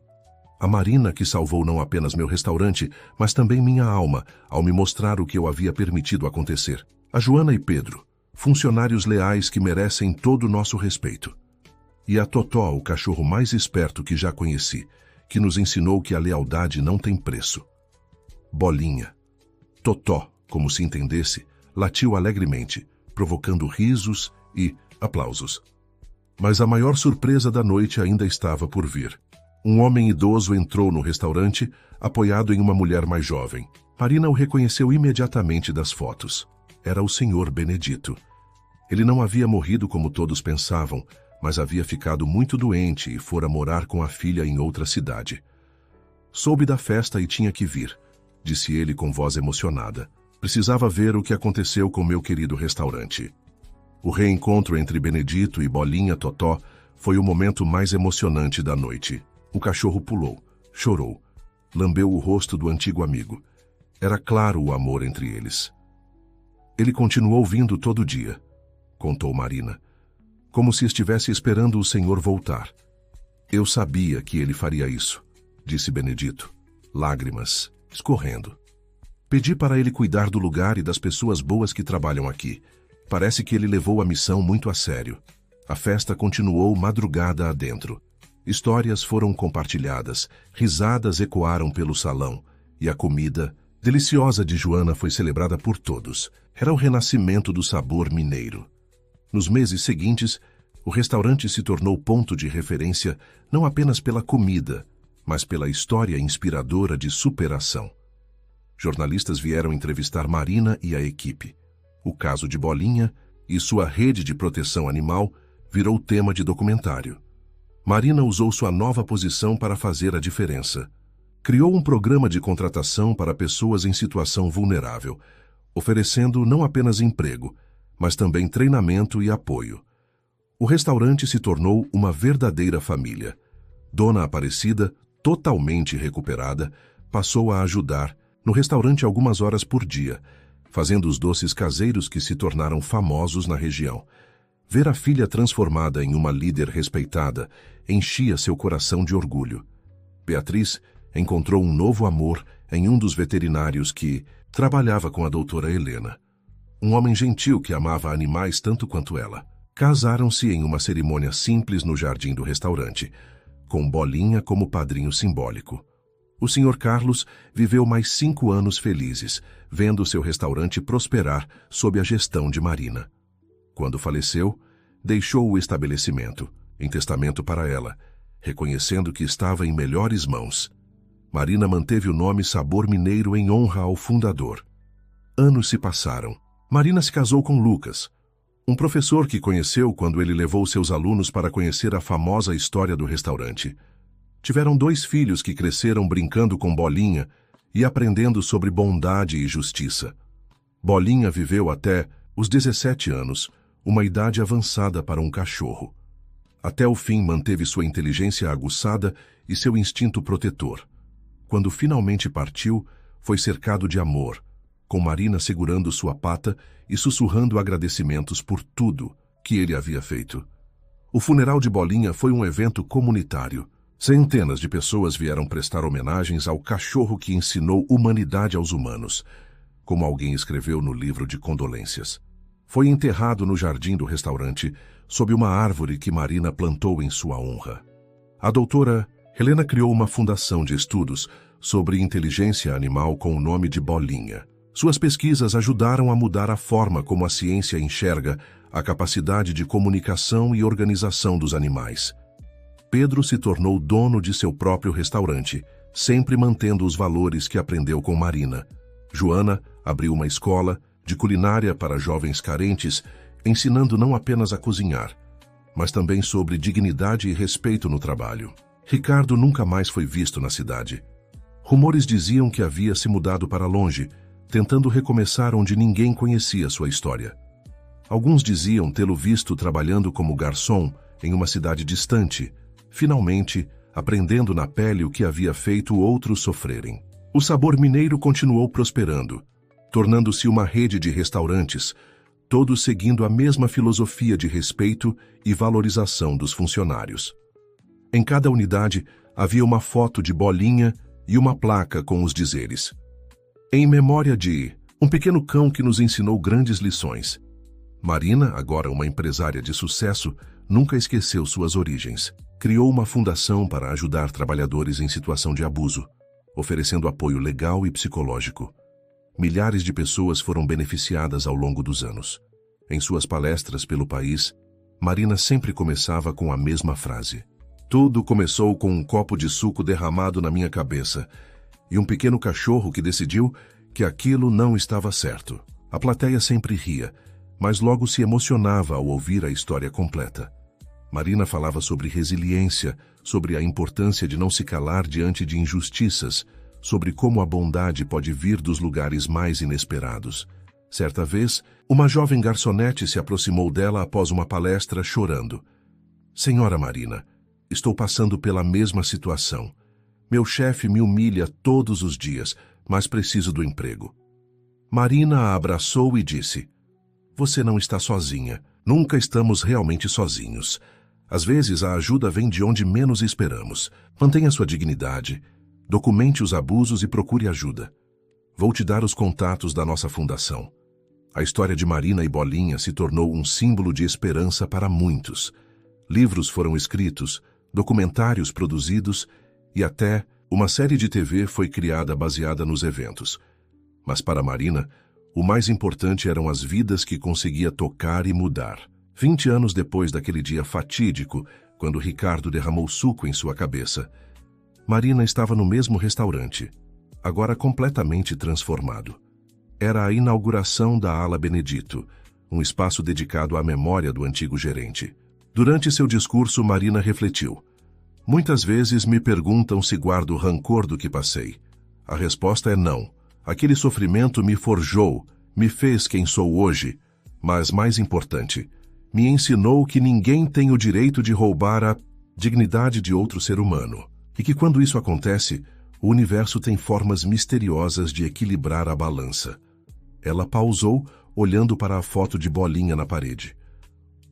A Marina, que salvou não apenas meu restaurante, mas também minha alma, ao me mostrar o que eu havia permitido acontecer. A Joana e Pedro, funcionários leais que merecem todo o nosso respeito. E a Totó, o cachorro mais esperto que já conheci, que nos ensinou que a lealdade não tem preço. Bolinha. Totó, como se entendesse, latiu alegremente, provocando risos e aplausos. Mas a maior surpresa da noite ainda estava por vir. Um homem idoso entrou no restaurante, apoiado em uma mulher mais jovem. Marina o reconheceu imediatamente das fotos. Era o Sr. Benedito. Ele não havia morrido como todos pensavam, mas havia ficado muito doente e fora morar com a filha em outra cidade. "Soube da festa e tinha que vir", disse ele com voz emocionada. "Precisava ver o que aconteceu com meu querido restaurante." O reencontro entre Benedito e Bolinha Totó foi o momento mais emocionante da noite. O cachorro pulou, chorou, lambeu o rosto do antigo amigo. Era claro o amor entre eles. "Ele continuou vindo todo dia", contou Marina, "como se estivesse esperando o senhor voltar." "Eu sabia que ele faria isso", disse Benedito, lágrimas escorrendo. "Pedi para ele cuidar do lugar e das pessoas boas que trabalham aqui. Parece que ele levou a missão muito a sério." A festa continuou madrugada adentro. Histórias foram compartilhadas, risadas ecoaram pelo salão, e a comida, deliciosa de Joana, foi celebrada por todos. Era o renascimento do sabor mineiro. Nos meses seguintes, o restaurante se tornou ponto de referência não apenas pela comida, mas pela história inspiradora de superação. Jornalistas vieram entrevistar Marina e a equipe. O caso de Bolinha e sua rede de proteção animal virou tema de documentário. Marina usou sua nova posição para fazer a diferença. Criou um programa de contratação para pessoas em situação vulnerável, oferecendo não apenas emprego, mas também treinamento e apoio. O restaurante se tornou uma verdadeira família. Dona Aparecida, totalmente recuperada, passou a ajudar no restaurante algumas horas por dia, fazendo os doces caseiros que se tornaram famosos na região. Ver a filha transformada em uma líder respeitada enchia seu coração de orgulho. Beatriz encontrou um novo amor em um dos veterinários que trabalhava com a doutora Helena. Um homem gentil que amava animais tanto quanto ela. Casaram-se em uma cerimônia simples no jardim do restaurante, com Bolinha como padrinho simbólico. O Sr. Carlos viveu mais 5 anos felizes, vendo seu restaurante prosperar sob a gestão de Marina. Quando faleceu, deixou o estabelecimento, em testamento para ela, reconhecendo que estava em melhores mãos. Marina manteve o nome Sabor Mineiro em honra ao fundador. Anos se passaram. Marina se casou com Lucas, um professor que conheceu quando ele levou seus alunos para conhecer a famosa história do restaurante. Tiveram 2 filhos que cresceram brincando com Bolinha e aprendendo sobre bondade e justiça. Bolinha viveu até os 17 anos, uma idade avançada para um cachorro. Até o fim manteve sua inteligência aguçada e seu instinto protetor. Quando finalmente partiu, foi cercado de amor, com Marina segurando sua pata e sussurrando agradecimentos por tudo que ele havia feito. O funeral de Bolinha foi um evento comunitário. Centenas de pessoas vieram prestar homenagens ao cachorro que ensinou humanidade aos humanos, como alguém escreveu no livro de condolências. Foi enterrado no jardim do restaurante, sob uma árvore que Marina plantou em sua honra. A doutora Helena criou uma fundação de estudos sobre inteligência animal com o nome de Bolinha. Suas pesquisas ajudaram a mudar a forma como a ciência enxerga a capacidade de comunicação e organização dos animais. Pedro se tornou dono de seu próprio restaurante, sempre mantendo os valores que aprendeu com Marina. Joana abriu uma escola de culinária para jovens carentes, ensinando não apenas a cozinhar, mas também sobre dignidade e respeito no trabalho. Ricardo nunca mais foi visto na cidade. Rumores diziam que havia se mudado para longe, tentando recomeçar onde ninguém conhecia sua história. Alguns diziam tê-lo visto trabalhando como garçom em uma cidade distante, finalmente aprendendo na pele o que havia feito outros sofrerem. O Sabor Mineiro continuou prosperando, tornando-se uma rede de restaurantes, todos seguindo a mesma filosofia de respeito e valorização dos funcionários. Em cada unidade havia uma foto de Bolinha e uma placa com os dizeres: em memória de um pequeno cão que nos ensinou grandes lições. Marina, agora uma empresária de sucesso, nunca esqueceu suas origens. Criou uma fundação para ajudar trabalhadores em situação de abuso, oferecendo apoio legal e psicológico. Milhares de pessoas foram beneficiadas ao longo dos anos. Em suas palestras pelo país, Marina sempre começava com a mesma frase: tudo começou com um copo de suco derramado na minha cabeça e um pequeno cachorro que decidiu que aquilo não estava certo. A plateia sempre ria, mas logo se emocionava ao ouvir a história completa. Marina falava sobre resiliência, sobre a importância de não se calar diante de injustiças, sobre como a bondade pode vir dos lugares mais inesperados. Certa vez, uma jovem garçonete se aproximou dela após uma palestra chorando. Senhora Marina, estou passando pela mesma situação. Meu chefe me humilha todos os dias, mas preciso do emprego. Marina a abraçou e disse: você não está sozinha. Nunca estamos realmente sozinhos. Às vezes a ajuda vem de onde menos esperamos. Mantenha sua dignidade, documente os abusos e procure ajuda. Vou te dar os contatos da nossa fundação. A história de Marina e Bolinha se tornou um símbolo de esperança para muitos. Livros foram escritos, documentários produzidos e até uma série de TV foi criada baseada nos eventos. Mas para Marina, o mais importante eram as vidas que conseguia tocar e mudar. 20 anos depois daquele dia fatídico, quando Ricardo derramou suco em sua cabeça, Marina estava no mesmo restaurante, agora completamente transformado. Era a inauguração da Ala Benedito, um espaço dedicado à memória do antigo gerente. Durante seu discurso, Marina refletiu: muitas vezes me perguntam se guardo rancor do que passei. A resposta é não. Aquele sofrimento me forjou, me fez quem sou hoje, mas mais importante, me ensinou que ninguém tem o direito de roubar a dignidade de outro ser humano, e que quando isso acontece, o universo tem formas misteriosas de equilibrar a balança. Ela pausou, olhando para a foto de Bolinha na parede.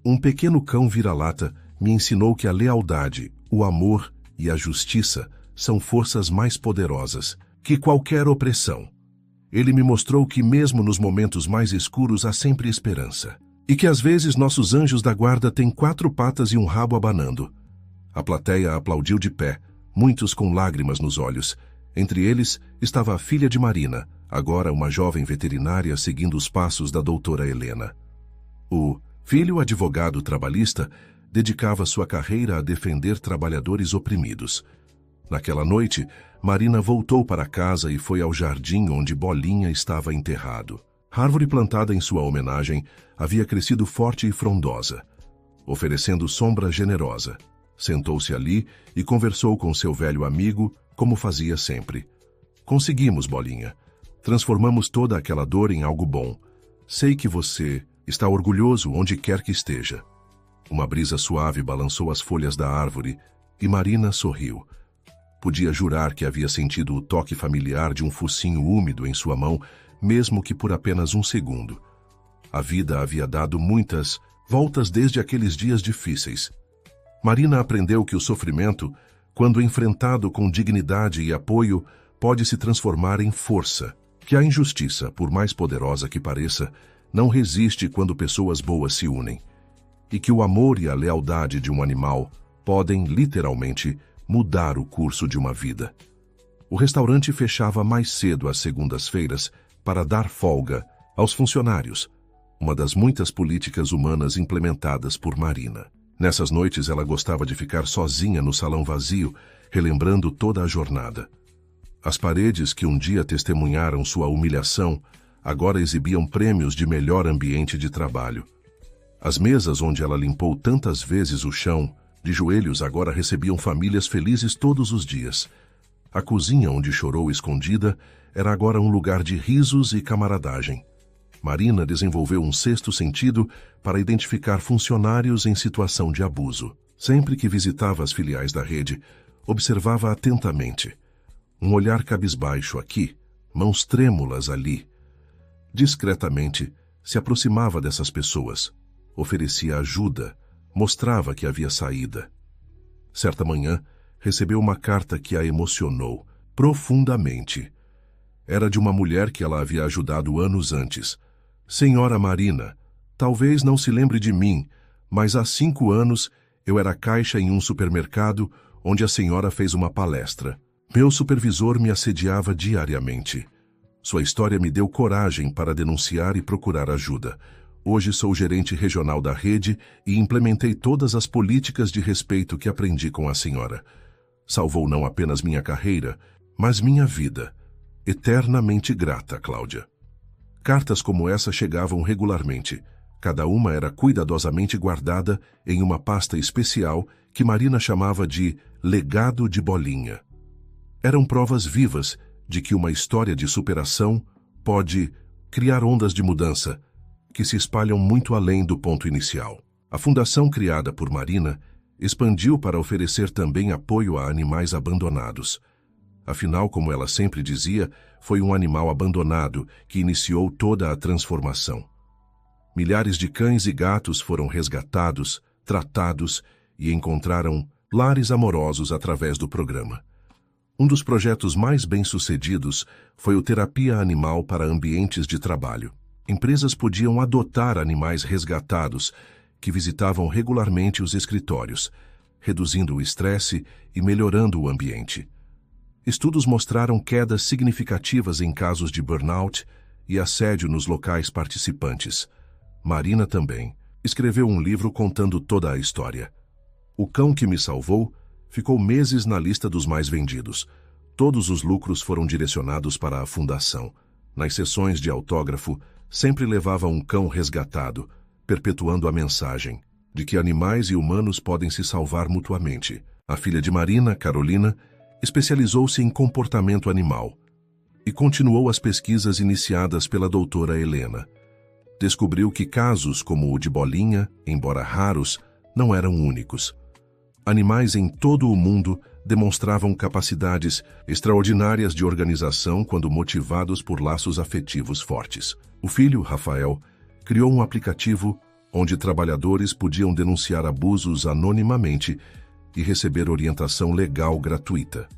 Um pequeno cão vira-lata me ensinou que a lealdade, o amor e a justiça são forças mais poderosas que qualquer opressão. Ele me mostrou que mesmo nos momentos mais escuros há sempre esperança. E que às vezes nossos anjos da guarda têm 4 patas e um rabo abanando. A plateia aplaudiu de pé, muitos com lágrimas nos olhos, Entre eles estava a filha de Marina, agora uma jovem veterinária seguindo os passos da doutora Helena. O filho, advogado trabalhista, dedicava sua carreira a defender trabalhadores oprimidos. Naquela noite, Marina voltou para casa e foi ao jardim onde Bolinha estava enterrado. A árvore plantada em sua homenagem havia crescido forte e frondosa, oferecendo sombra generosa. Sentou-se ali e conversou com seu velho amigo, como fazia sempre. Conseguimos, Bolinha. Transformamos toda aquela dor em algo bom. Sei que você está orgulhoso onde quer que esteja. Uma brisa suave balançou as folhas da árvore e Marina sorriu. Podia jurar que havia sentido o toque familiar de um focinho úmido em sua mão, mesmo que por apenas um segundo. A vida havia dado muitas voltas desde aqueles dias difíceis. Marina aprendeu que o sofrimento, quando enfrentado com dignidade e apoio, pode se transformar em força, que a injustiça, por mais poderosa que pareça, não resiste quando pessoas boas se unem, e que o amor e a lealdade de um animal podem, literalmente, mudar o curso de uma vida. O restaurante fechava mais cedo às segundas-feiras para dar folga aos funcionários, uma das muitas políticas humanas implementadas por Marina. Nessas noites ela gostava de ficar sozinha no salão vazio, relembrando toda a jornada. As paredes que um dia testemunharam sua humilhação agora exibiam prêmios de melhor ambiente de trabalho. As mesas onde ela limpou tantas vezes o chão, de joelhos, agora recebiam famílias felizes todos os dias. A cozinha onde chorou escondida era agora um lugar de risos e camaradagem. Marina desenvolveu um sexto sentido para identificar funcionários em situação de abuso. Sempre que visitava as filiais da rede, observava atentamente. Um olhar cabisbaixo aqui, mãos trêmulas ali. Discretamente, se aproximava dessas pessoas, oferecia ajuda, mostrava que havia saída. Certa manhã, recebeu uma carta que a emocionou profundamente. Era de uma mulher que ela havia ajudado anos antes. Senhora Marina, talvez não se lembre de mim, mas há 5 anos eu era caixa em um supermercado onde a senhora fez uma palestra. Meu supervisor me assediava diariamente. Sua história me deu coragem para denunciar e procurar ajuda. Hoje sou gerente regional da rede e implementei todas as políticas de respeito que aprendi com a senhora. Salvou não apenas minha carreira, mas minha vida. Eternamente grata, Cláudia. Cartas como essa chegavam regularmente. Cada uma era cuidadosamente guardada em uma pasta especial que Marina chamava de legado de Bolinha. Eram provas vivas de que uma história de superação pode criar ondas de mudança que se espalham muito além do ponto inicial. A fundação criada por Marina expandiu para oferecer também apoio a animais abandonados. Afinal, como ela sempre dizia, foi um animal abandonado que iniciou toda a transformação. Milhares de cães e gatos foram resgatados, tratados e encontraram lares amorosos através do programa. Um dos projetos mais bem-sucedidos foi o Terapia Animal para Ambientes de Trabalho. Empresas podiam adotar animais resgatados que visitavam regularmente os escritórios, reduzindo o estresse e melhorando o ambiente. Estudos mostraram quedas significativas em casos de burnout e assédio nos locais participantes. Marina também escreveu um livro contando toda a história. O Cão que Me Salvou ficou meses na lista dos mais vendidos. Todos os lucros foram direcionados para a fundação. Nas sessões de autógrafo, sempre levava um cão resgatado, perpetuando a mensagem de que animais e humanos podem se salvar mutuamente. A filha de Marina, Carolina, especializou-se em comportamento animal e continuou as pesquisas iniciadas pela doutora Helena. Descobriu que casos como o de Bolinha, embora raros, não eram únicos. Animais em todo o mundo demonstravam capacidades extraordinárias de organização quando motivados por laços afetivos fortes. O filho, Rafael, criou um aplicativo onde trabalhadores podiam denunciar abusos anonimamente e receber orientação legal gratuita.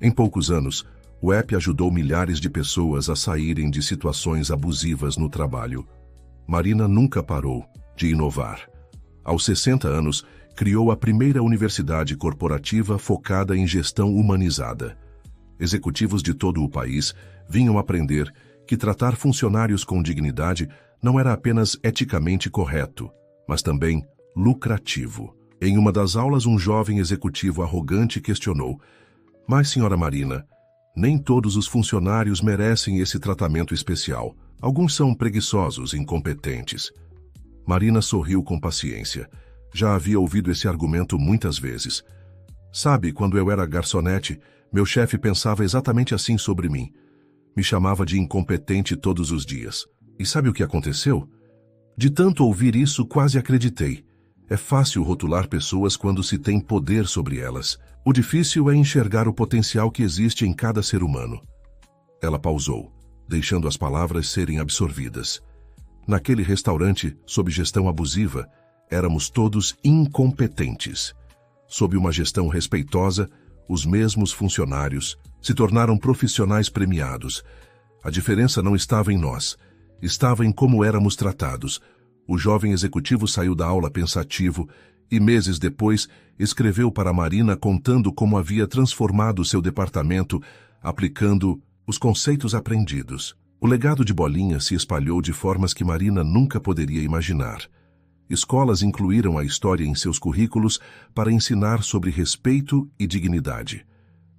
Em poucos anos, o app ajudou milhares de pessoas a saírem de situações abusivas no trabalho. Marina nunca parou de inovar. Aos 60 anos, criou a primeira universidade corporativa focada em gestão humanizada. Executivos de todo o país vinham aprender que tratar funcionários com dignidade não era apenas eticamente correto, mas também lucrativo. Em uma das aulas, um jovem executivo arrogante questionou: "Mas, senhora Marina, nem todos os funcionários merecem esse tratamento especial. Alguns são preguiçosos, incompetentes." Marina sorriu com paciência. Já havia ouvido esse argumento muitas vezes. "Sabe, quando eu era garçonete, meu chefe pensava exatamente assim sobre mim. Me chamava de incompetente todos os dias. E sabe o que aconteceu? De tanto ouvir isso, quase acreditei. É fácil rotular pessoas quando se tem poder sobre elas. O difícil é enxergar o potencial que existe em cada ser humano." Ela pausou, deixando as palavras serem absorvidas. Naquele restaurante, sob gestão abusiva, éramos todos incompetentes. Sob uma gestão respeitosa, os mesmos funcionários se tornaram profissionais premiados. A diferença não estava em nós, estava em como éramos tratados. O jovem executivo saiu da aula pensativo e, meses depois, escreveu para Marina contando como havia transformado seu departamento, aplicando os conceitos aprendidos. O legado de Bolinha se espalhou de formas que Marina nunca poderia imaginar. Escolas incluíram a história em seus currículos para ensinar sobre respeito e dignidade.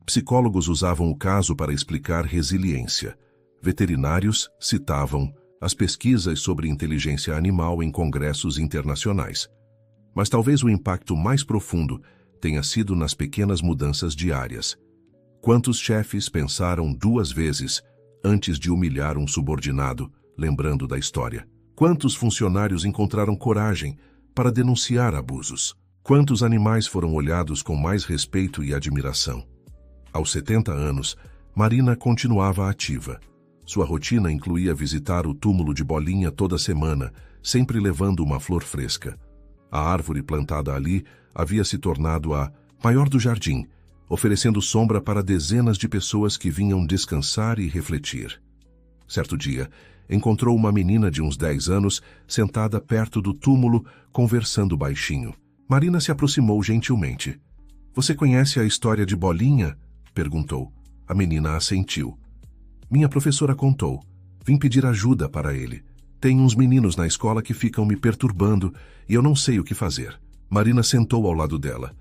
Psicólogos usavam o caso para explicar resiliência. Veterinários citavam as pesquisas sobre inteligência animal em congressos internacionais. Mas talvez o impacto mais profundo tenha sido nas pequenas mudanças diárias. Quantos chefes pensaram 2 vezes antes de humilhar um subordinado, lembrando da história? Quantos funcionários encontraram coragem para denunciar abusos? Quantos animais foram olhados com mais respeito e admiração? Aos 70 anos, Marina continuava ativa. Sua rotina incluía visitar o túmulo de Bolinha toda semana, sempre levando uma flor fresca. A árvore plantada ali havia se tornado a maior do jardim, oferecendo sombra para dezenas de pessoas que vinham descansar e refletir. Certo dia, encontrou uma menina de uns 10 anos sentada perto do túmulo, conversando baixinho. Marina se aproximou gentilmente. "Você conhece a história de Bolinha?" perguntou. A menina assentiu. "Minha professora contou. Vim pedir ajuda para ele. Tem uns meninos na escola que ficam me perturbando e eu não sei o que fazer." Marina sentou ao lado dela.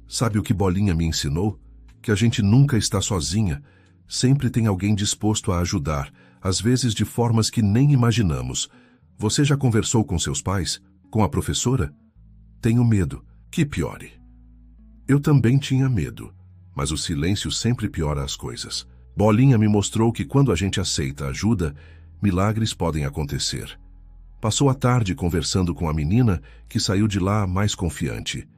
"Sabe o que Bolinha me ensinou? Que a gente nunca está sozinha. Sempre tem alguém disposto a ajudar, às vezes de formas que nem imaginamos. Você já conversou com seus pais? Com a professora?" "Tenho medo. Que piore." Eu também tinha medo, mas o silêncio sempre piora as coisas. Bolinha me mostrou que quando a gente aceita ajuda, milagres podem acontecer. Passou a tarde conversando com a menina, que saiu de lá mais confiante.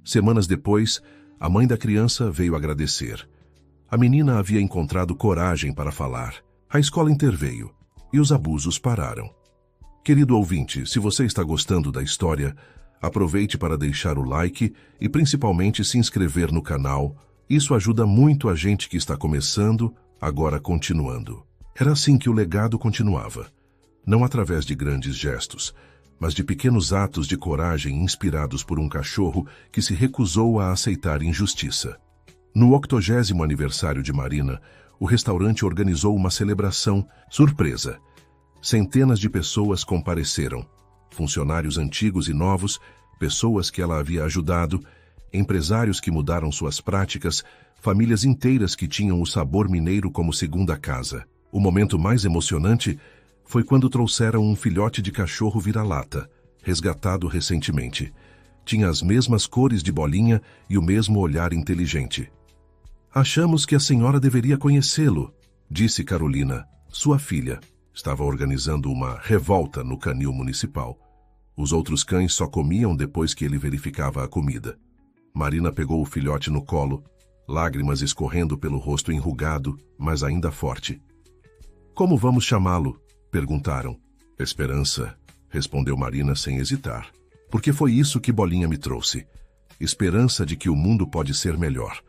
Semanas depois, a mãe da criança veio agradecer. A menina havia encontrado coragem para falar. A escola interveio e os abusos pararam. Querido ouvinte, se você está gostando da história, aproveite para deixar o like e principalmente se inscrever no canal. Isso ajuda muito a gente que está começando, agora continuando. Era assim que o legado continuava. Não através de grandes gestos, mas de pequenos atos de coragem inspirados por um cachorro que se recusou a aceitar injustiça. No 80º aniversário de Marina, o restaurante organizou uma celebração surpresa. Centenas de pessoas compareceram. Funcionários antigos e novos, pessoas que ela havia ajudado, empresários que mudaram suas práticas, famílias inteiras que tinham o sabor mineiro como segunda casa. O momento mais emocionante foi quando trouxeram um filhote de cachorro vira-lata, resgatado recentemente. Tinha as mesmas cores de Bolinha e o mesmo olhar inteligente. "Achamos que a senhora deveria conhecê-lo", disse Carolina, sua filha. Estava organizando uma revolta no canil municipal. Os outros cães só comiam depois que ele verificava a comida. Marina pegou o filhote no colo, lágrimas escorrendo pelo rosto enrugado, mas ainda forte. "Como vamos chamá-lo?" perguntaram. "Esperança", respondeu Marina sem hesitar. "Porque foi isso que Bolinha me trouxe. Esperança de que o mundo pode ser melhor."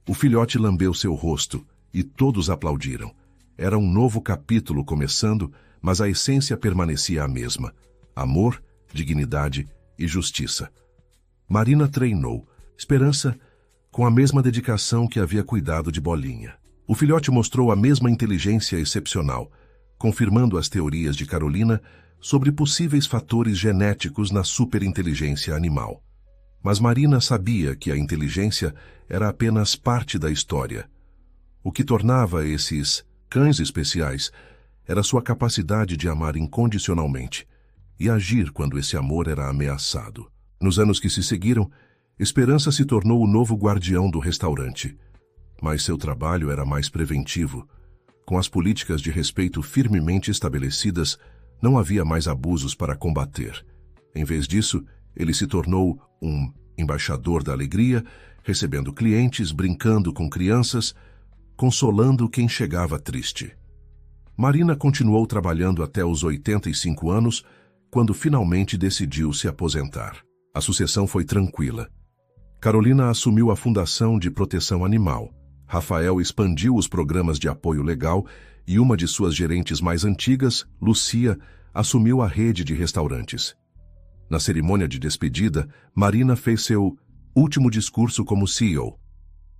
O filhote lambeu seu rosto e todos aplaudiram. Era um novo capítulo começando, mas a essência permanecia a mesma: amor, dignidade e justiça. Marina treinou Esperança com a mesma dedicação que havia cuidado de Bolinha. O filhote mostrou a mesma inteligência excepcional, confirmando as teorias de Carolina sobre possíveis fatores genéticos na superinteligência animal. Mas Marina sabia que a inteligência era apenas parte da história. O que tornava esses cães especiais era sua capacidade de amar incondicionalmente e agir quando esse amor era ameaçado. Nos anos que se seguiram, Esperança se tornou o novo guardião do restaurante. Mas seu trabalho era mais preventivo. Com as políticas de respeito firmemente estabelecidas, não havia mais abusos para combater. Em vez disso, ele se tornou um embaixador da alegria, recebendo clientes, brincando com crianças, consolando quem chegava triste. Marina continuou trabalhando até os 85 anos, quando finalmente decidiu se aposentar. A sucessão foi tranquila. Carolina assumiu a Fundação de Proteção Animal. Rafael expandiu os programas de apoio legal e uma de suas gerentes mais antigas, Lucia, assumiu a rede de restaurantes. Na cerimônia de despedida, Marina fez seu último discurso como CEO.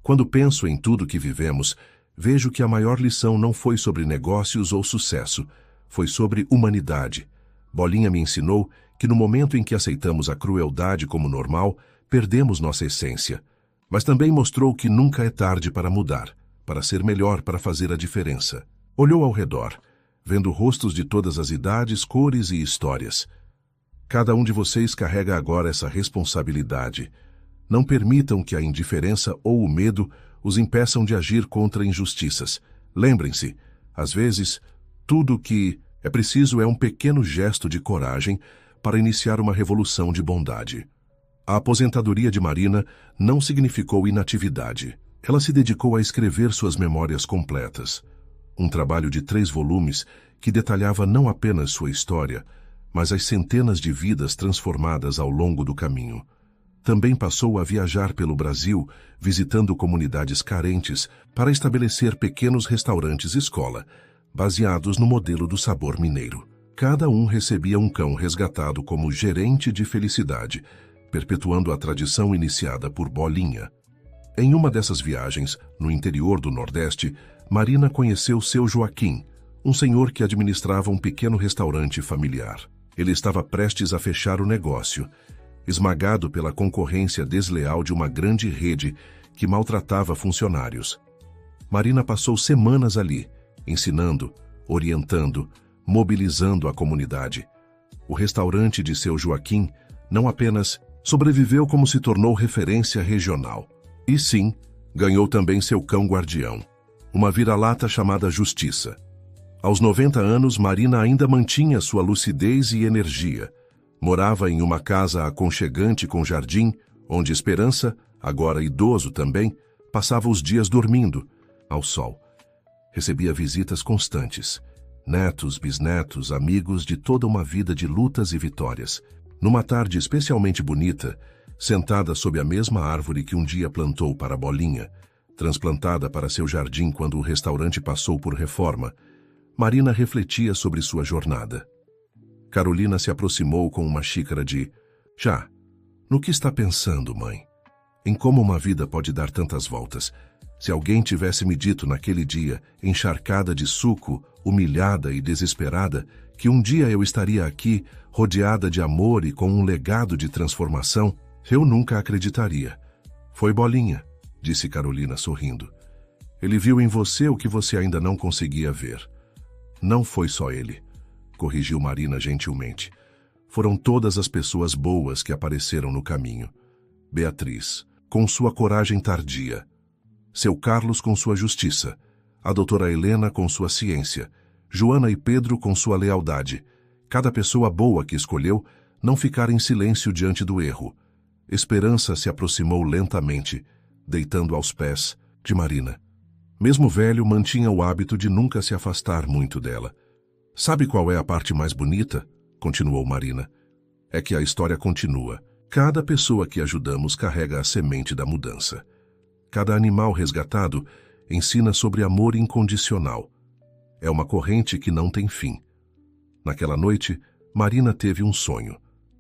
Quando penso em tudo que vivemos, vejo que a maior lição não foi sobre negócios ou sucesso, foi sobre humanidade. Bolinha me ensinou que no momento em que aceitamos a crueldade como normal, perdemos nossa essência. Mas também mostrou que nunca é tarde para mudar, para ser melhor, para fazer a diferença. Olhou ao redor, vendo rostos de todas as idades, cores e histórias. Cada um de vocês carrega agora essa responsabilidade. Não permitam que a indiferença ou o medo os impeçam de agir contra injustiças. Lembrem-se, às vezes, tudo o que é preciso é um pequeno gesto de coragem para iniciar uma revolução de bondade. A aposentadoria de Marina não significou inatividade. Ela se dedicou a escrever suas memórias completas. Um trabalho de 3 volumes que detalhava não apenas sua história, mas as centenas de vidas transformadas ao longo do caminho. Também passou a viajar pelo Brasil, visitando comunidades carentes para estabelecer pequenos restaurantes-escola, baseados no modelo do sabor mineiro. Cada um recebia um cão resgatado como gerente de felicidade, perpetuando a tradição iniciada por Bolinha. Em uma dessas viagens, no interior do Nordeste, Marina conheceu seu Joaquim, um senhor que administrava um pequeno restaurante familiar. Ele estava prestes a fechar o negócio, esmagado pela concorrência desleal de uma grande rede que maltratava funcionários. Marina passou semanas ali, ensinando, orientando, mobilizando a comunidade. O restaurante de seu Joaquim não apenas sobreviveu como se tornou referência regional, e sim, ganhou também seu cão guardião, uma vira-lata chamada Justiça. Aos 90 anos, Marina ainda mantinha sua lucidez e energia. Morava em uma casa aconchegante com jardim, onde Esperança, agora idoso também, passava os dias dormindo, ao sol. Recebia visitas constantes. Netos, bisnetos, amigos de toda uma vida de lutas e vitórias. Numa tarde especialmente bonita, sentada sob a mesma árvore que um dia plantou para Bolinha, transplantada para seu jardim quando o restaurante passou por reforma, Marina refletia sobre sua jornada. Carolina se aproximou com uma xícara de chá. No que está pensando, mãe? Em como uma vida pode dar tantas voltas? Se alguém tivesse me dito naquele dia, encharcada de suco, humilhada e desesperada, que um dia eu estaria aqui, rodeada de amor e com um legado de transformação, eu nunca acreditaria. Foi Bolinha, disse Carolina sorrindo. Ele viu em você o que você ainda não conseguia ver. Não foi só ele, corrigiu Marina gentilmente. Foram todas as pessoas boas que apareceram no caminho. Beatriz, com sua coragem tardia. Seu Carlos com sua justiça. A doutora Helena com sua ciência. Joana e Pedro com sua lealdade. Cada pessoa boa que escolheu não ficar em silêncio diante do erro. Esperança se aproximou lentamente, deitando aos pés de Marina. Mesmo velho, mantinha o hábito de nunca se afastar muito dela. Sabe qual é a parte mais bonita? Continuou Marina. É que a história continua. Cada pessoa que ajudamos carrega a semente da mudança. Cada animal resgatado ensina sobre amor incondicional. É uma corrente que não tem fim. Naquela noite, Marina teve um sonho.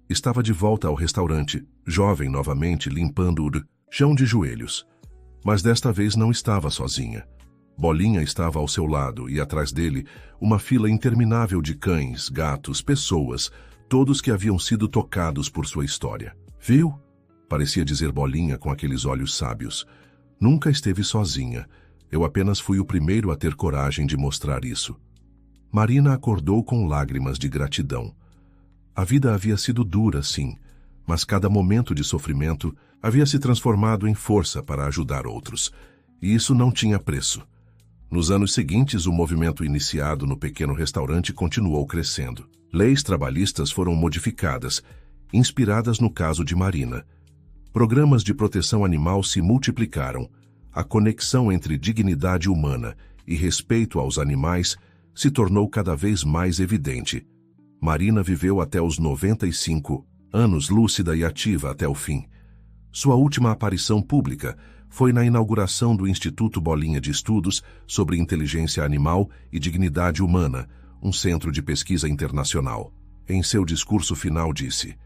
Estava de volta ao restaurante, jovem novamente, limpando o chão de joelhos. Mas desta vez não estava sozinha. Bolinha estava ao seu lado e, atrás dele, uma fila interminável de cães, gatos, pessoas, todos que haviam sido tocados por sua história. Viu? Parecia dizer Bolinha com aqueles olhos sábios. Nunca esteve sozinha. Eu apenas fui o primeiro a ter coragem de mostrar isso. Marina acordou com lágrimas de gratidão. A vida havia sido dura, sim, mas cada momento de sofrimento havia se transformado em força para ajudar outros. E isso não tinha preço. Nos anos seguintes, o movimento iniciado no pequeno restaurante continuou crescendo. Leis trabalhistas foram modificadas, inspiradas no caso de Marina. Programas de proteção animal se multiplicaram. A conexão entre dignidade humana e respeito aos animais se tornou cada vez mais evidente. Marina viveu até os 95 anos, lúcida e ativa até o fim. Sua última aparição pública foi na inauguração do Instituto Bolinha de Estudos sobre Inteligência Animal e Dignidade Humana, um centro de pesquisa internacional. Em seu discurso final disse: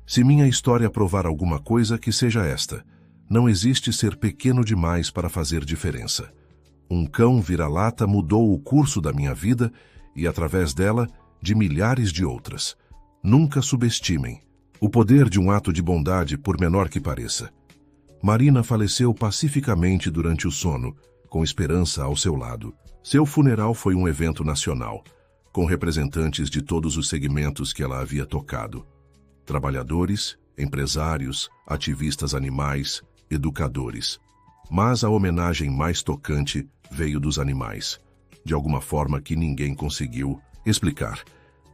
"Se minha história provar alguma coisa, que seja esta. Não existe ser pequeno demais para fazer diferença. Um cão vira-lata mudou o curso da minha vida e, através dela, de milhares de outras. Nunca subestimem o poder de um ato de bondade, por menor que pareça." Marina faleceu pacificamente durante o sono, com esperança ao seu lado. Seu funeral foi um evento nacional, com representantes de todos os segmentos que ela havia tocado. Trabalhadores, empresários, ativistas animais, educadores. Mas a homenagem mais tocante veio dos animais, de alguma forma que ninguém conseguiu explicar.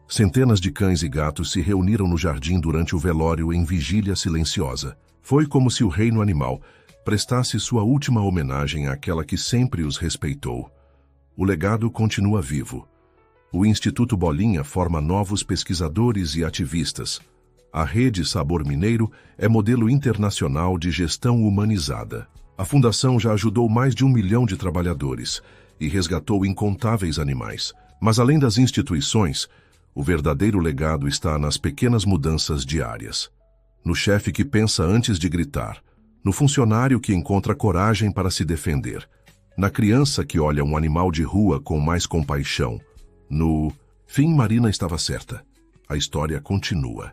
Centenas de cães e gatos se reuniram no jardim durante o velório em vigília silenciosa. Foi como se o reino animal prestasse sua última homenagem àquela que sempre os respeitou. O legado continua vivo. O Instituto Bolinha forma novos pesquisadores e ativistas. A Rede Sabor Mineiro é modelo internacional de gestão humanizada. A fundação já ajudou mais de 1 milhão de trabalhadores e resgatou incontáveis animais. Mas além das instituições, o verdadeiro legado está nas pequenas mudanças diárias. No chefe que pensa antes de gritar, no funcionário que encontra coragem para se defender, na criança que olha um animal de rua com mais compaixão. No fim, Marina estava certa. A história continua.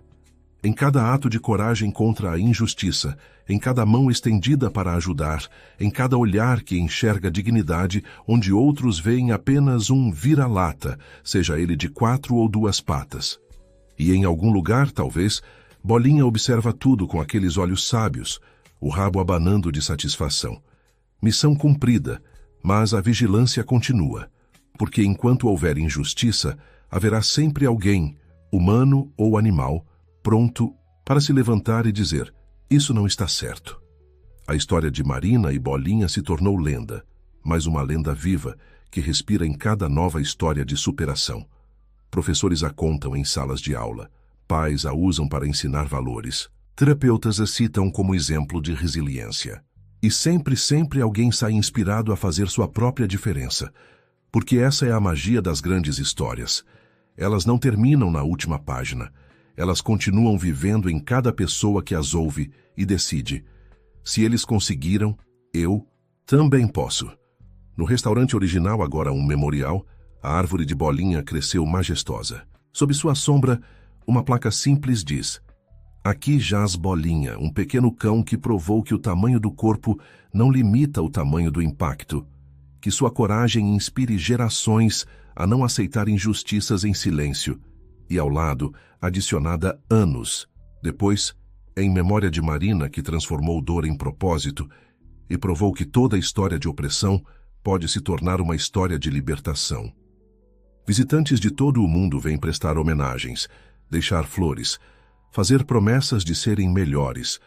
Em cada ato de coragem contra a injustiça, em cada mão estendida para ajudar, em cada olhar que enxerga dignidade onde outros veem apenas um vira-lata, seja ele de 4 ou 2 patas. E em algum lugar, talvez, Bolinha observa tudo com aqueles olhos sábios, o rabo abanando de satisfação. Missão cumprida, mas a vigilância continua, porque enquanto houver injustiça, haverá sempre alguém, humano ou animal, pronto para se levantar e dizer: "Isso não está certo." A história de Marina e Bolinha se tornou lenda, mas uma lenda viva que respira em cada nova história de superação. Professores a contam em salas de aula. Pais a usam para ensinar valores. Terapeutas a citam como exemplo de resiliência. E sempre alguém sai inspirado a fazer sua própria diferença. Porque essa é a magia das grandes histórias. Elas não terminam na última página. Elas continuam vivendo em cada pessoa que as ouve e decide: se eles conseguiram, eu também posso. No restaurante original, agora um memorial, a árvore de Bolinha cresceu majestosa. Sob sua sombra, uma placa simples diz: "Aqui jaz Bolinha, um pequeno cão que provou que o tamanho do corpo não limita o tamanho do impacto, que sua coragem inspire gerações a não aceitar injustiças em silêncio." E ao lado, adicionada anos. Depois, em memória de Marina, que transformou dor em propósito e provou que toda história de opressão pode se tornar uma história de libertação. Visitantes de todo o mundo vêm prestar homenagens, deixar flores, fazer promessas de serem melhores.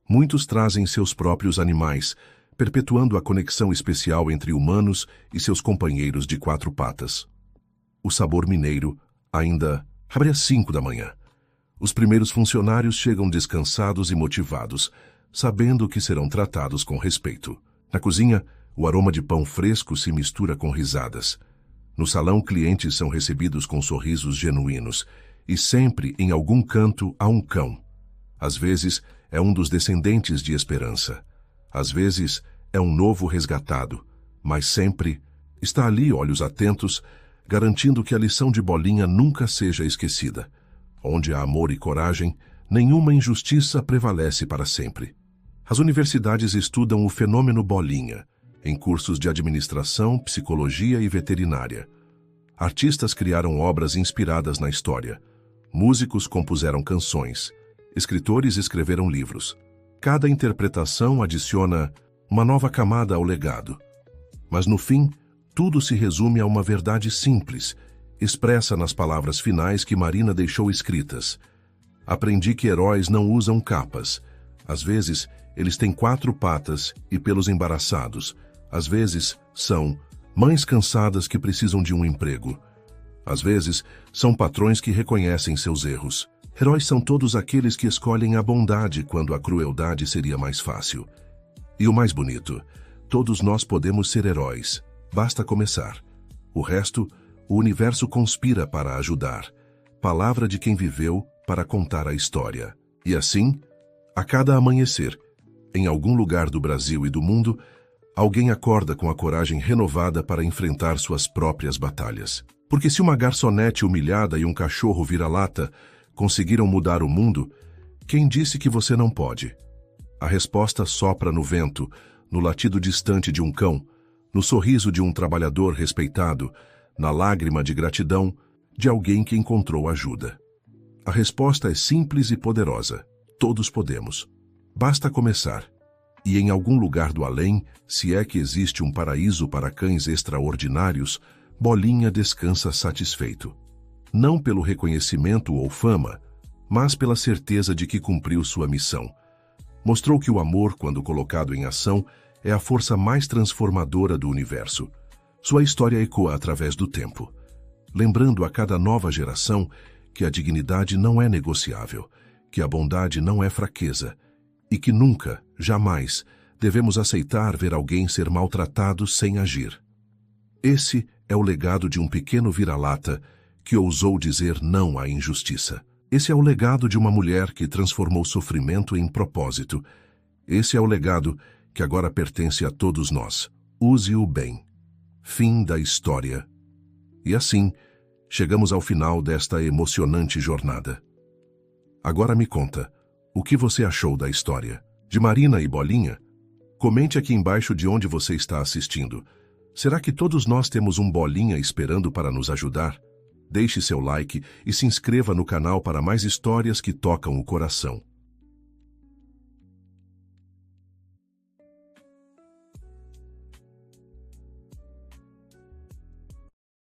Muitos trazem seus próprios animais, perpetuando a conexão especial entre humanos e seus companheiros de 4 patas. O Sabor Mineiro ainda abre às 5 da manhã. Os primeiros funcionários chegam descansados e motivados, sabendo que serão tratados com respeito. Na cozinha, o aroma de pão fresco se mistura com risadas. No salão, clientes são recebidos com sorrisos genuínos, e sempre, em algum canto, há um cão. Às vezes, é um dos descendentes de Esperança. Às vezes, é um novo resgatado, mas sempre Está ali, olhos atentos, garantindo que a lição de Bolinha nunca seja esquecida. Onde há amor e coragem, nenhuma injustiça prevalece para sempre. As universidades estudam o fenômeno Bolinha, em cursos de administração, psicologia e veterinária. Artistas criaram obras inspiradas na história. Músicos compuseram canções. Escritores escreveram livros. Cada interpretação adiciona uma nova camada ao legado. Mas no fim, tudo se resume a uma verdade simples, expressa nas palavras finais que Marina deixou escritas. Aprendi que heróis não usam capas. Às vezes, eles têm 4 patas e pelos embaraçados. Às vezes, são mães cansadas que precisam de um emprego. Às vezes, são patrões que reconhecem seus erros. Heróis são todos aqueles que escolhem a bondade quando a crueldade seria mais fácil. E o mais bonito, todos nós podemos ser heróis. Basta começar. O resto, o universo conspira para ajudar. Palavra de quem viveu para contar a história. E assim, a cada amanhecer, em algum lugar do Brasil e do mundo, alguém acorda com a coragem renovada para enfrentar suas próprias batalhas. Porque se uma garçonete humilhada e um cachorro vira-lata conseguiram mudar o mundo, quem disse que você não pode? A resposta sopra no vento, no latido distante de um cão, no sorriso de um trabalhador respeitado, na lágrima de gratidão de alguém que encontrou ajuda. A resposta é simples e poderosa. Todos podemos. Basta começar. E em algum lugar do além, se é que existe um paraíso para cães extraordinários, Bolinha descansa satisfeito. Não pelo reconhecimento ou fama, mas pela certeza de que cumpriu sua missão. Mostrou que o amor, quando colocado em ação, é a força mais transformadora do universo. Sua história ecoa através do tempo, lembrando a cada nova geração que a dignidade não é negociável, que a bondade não é fraqueza, e que nunca, jamais, devemos aceitar ver alguém ser maltratado sem agir. Esse é o legado de um pequeno vira-lata que ousou dizer não à injustiça. Esse é o legado de uma mulher que transformou sofrimento em propósito. Esse é o legado que agora pertence a todos nós. Use-o bem. Fim da história. E assim, chegamos ao final desta emocionante jornada. Agora me conta, o que você achou da história? De Marina e Bolinha? Comente aqui embaixo de onde você está assistindo. Será que todos nós temos um Bolinha esperando para nos ajudar? Deixe seu like e se inscreva no canal para mais histórias que tocam o coração.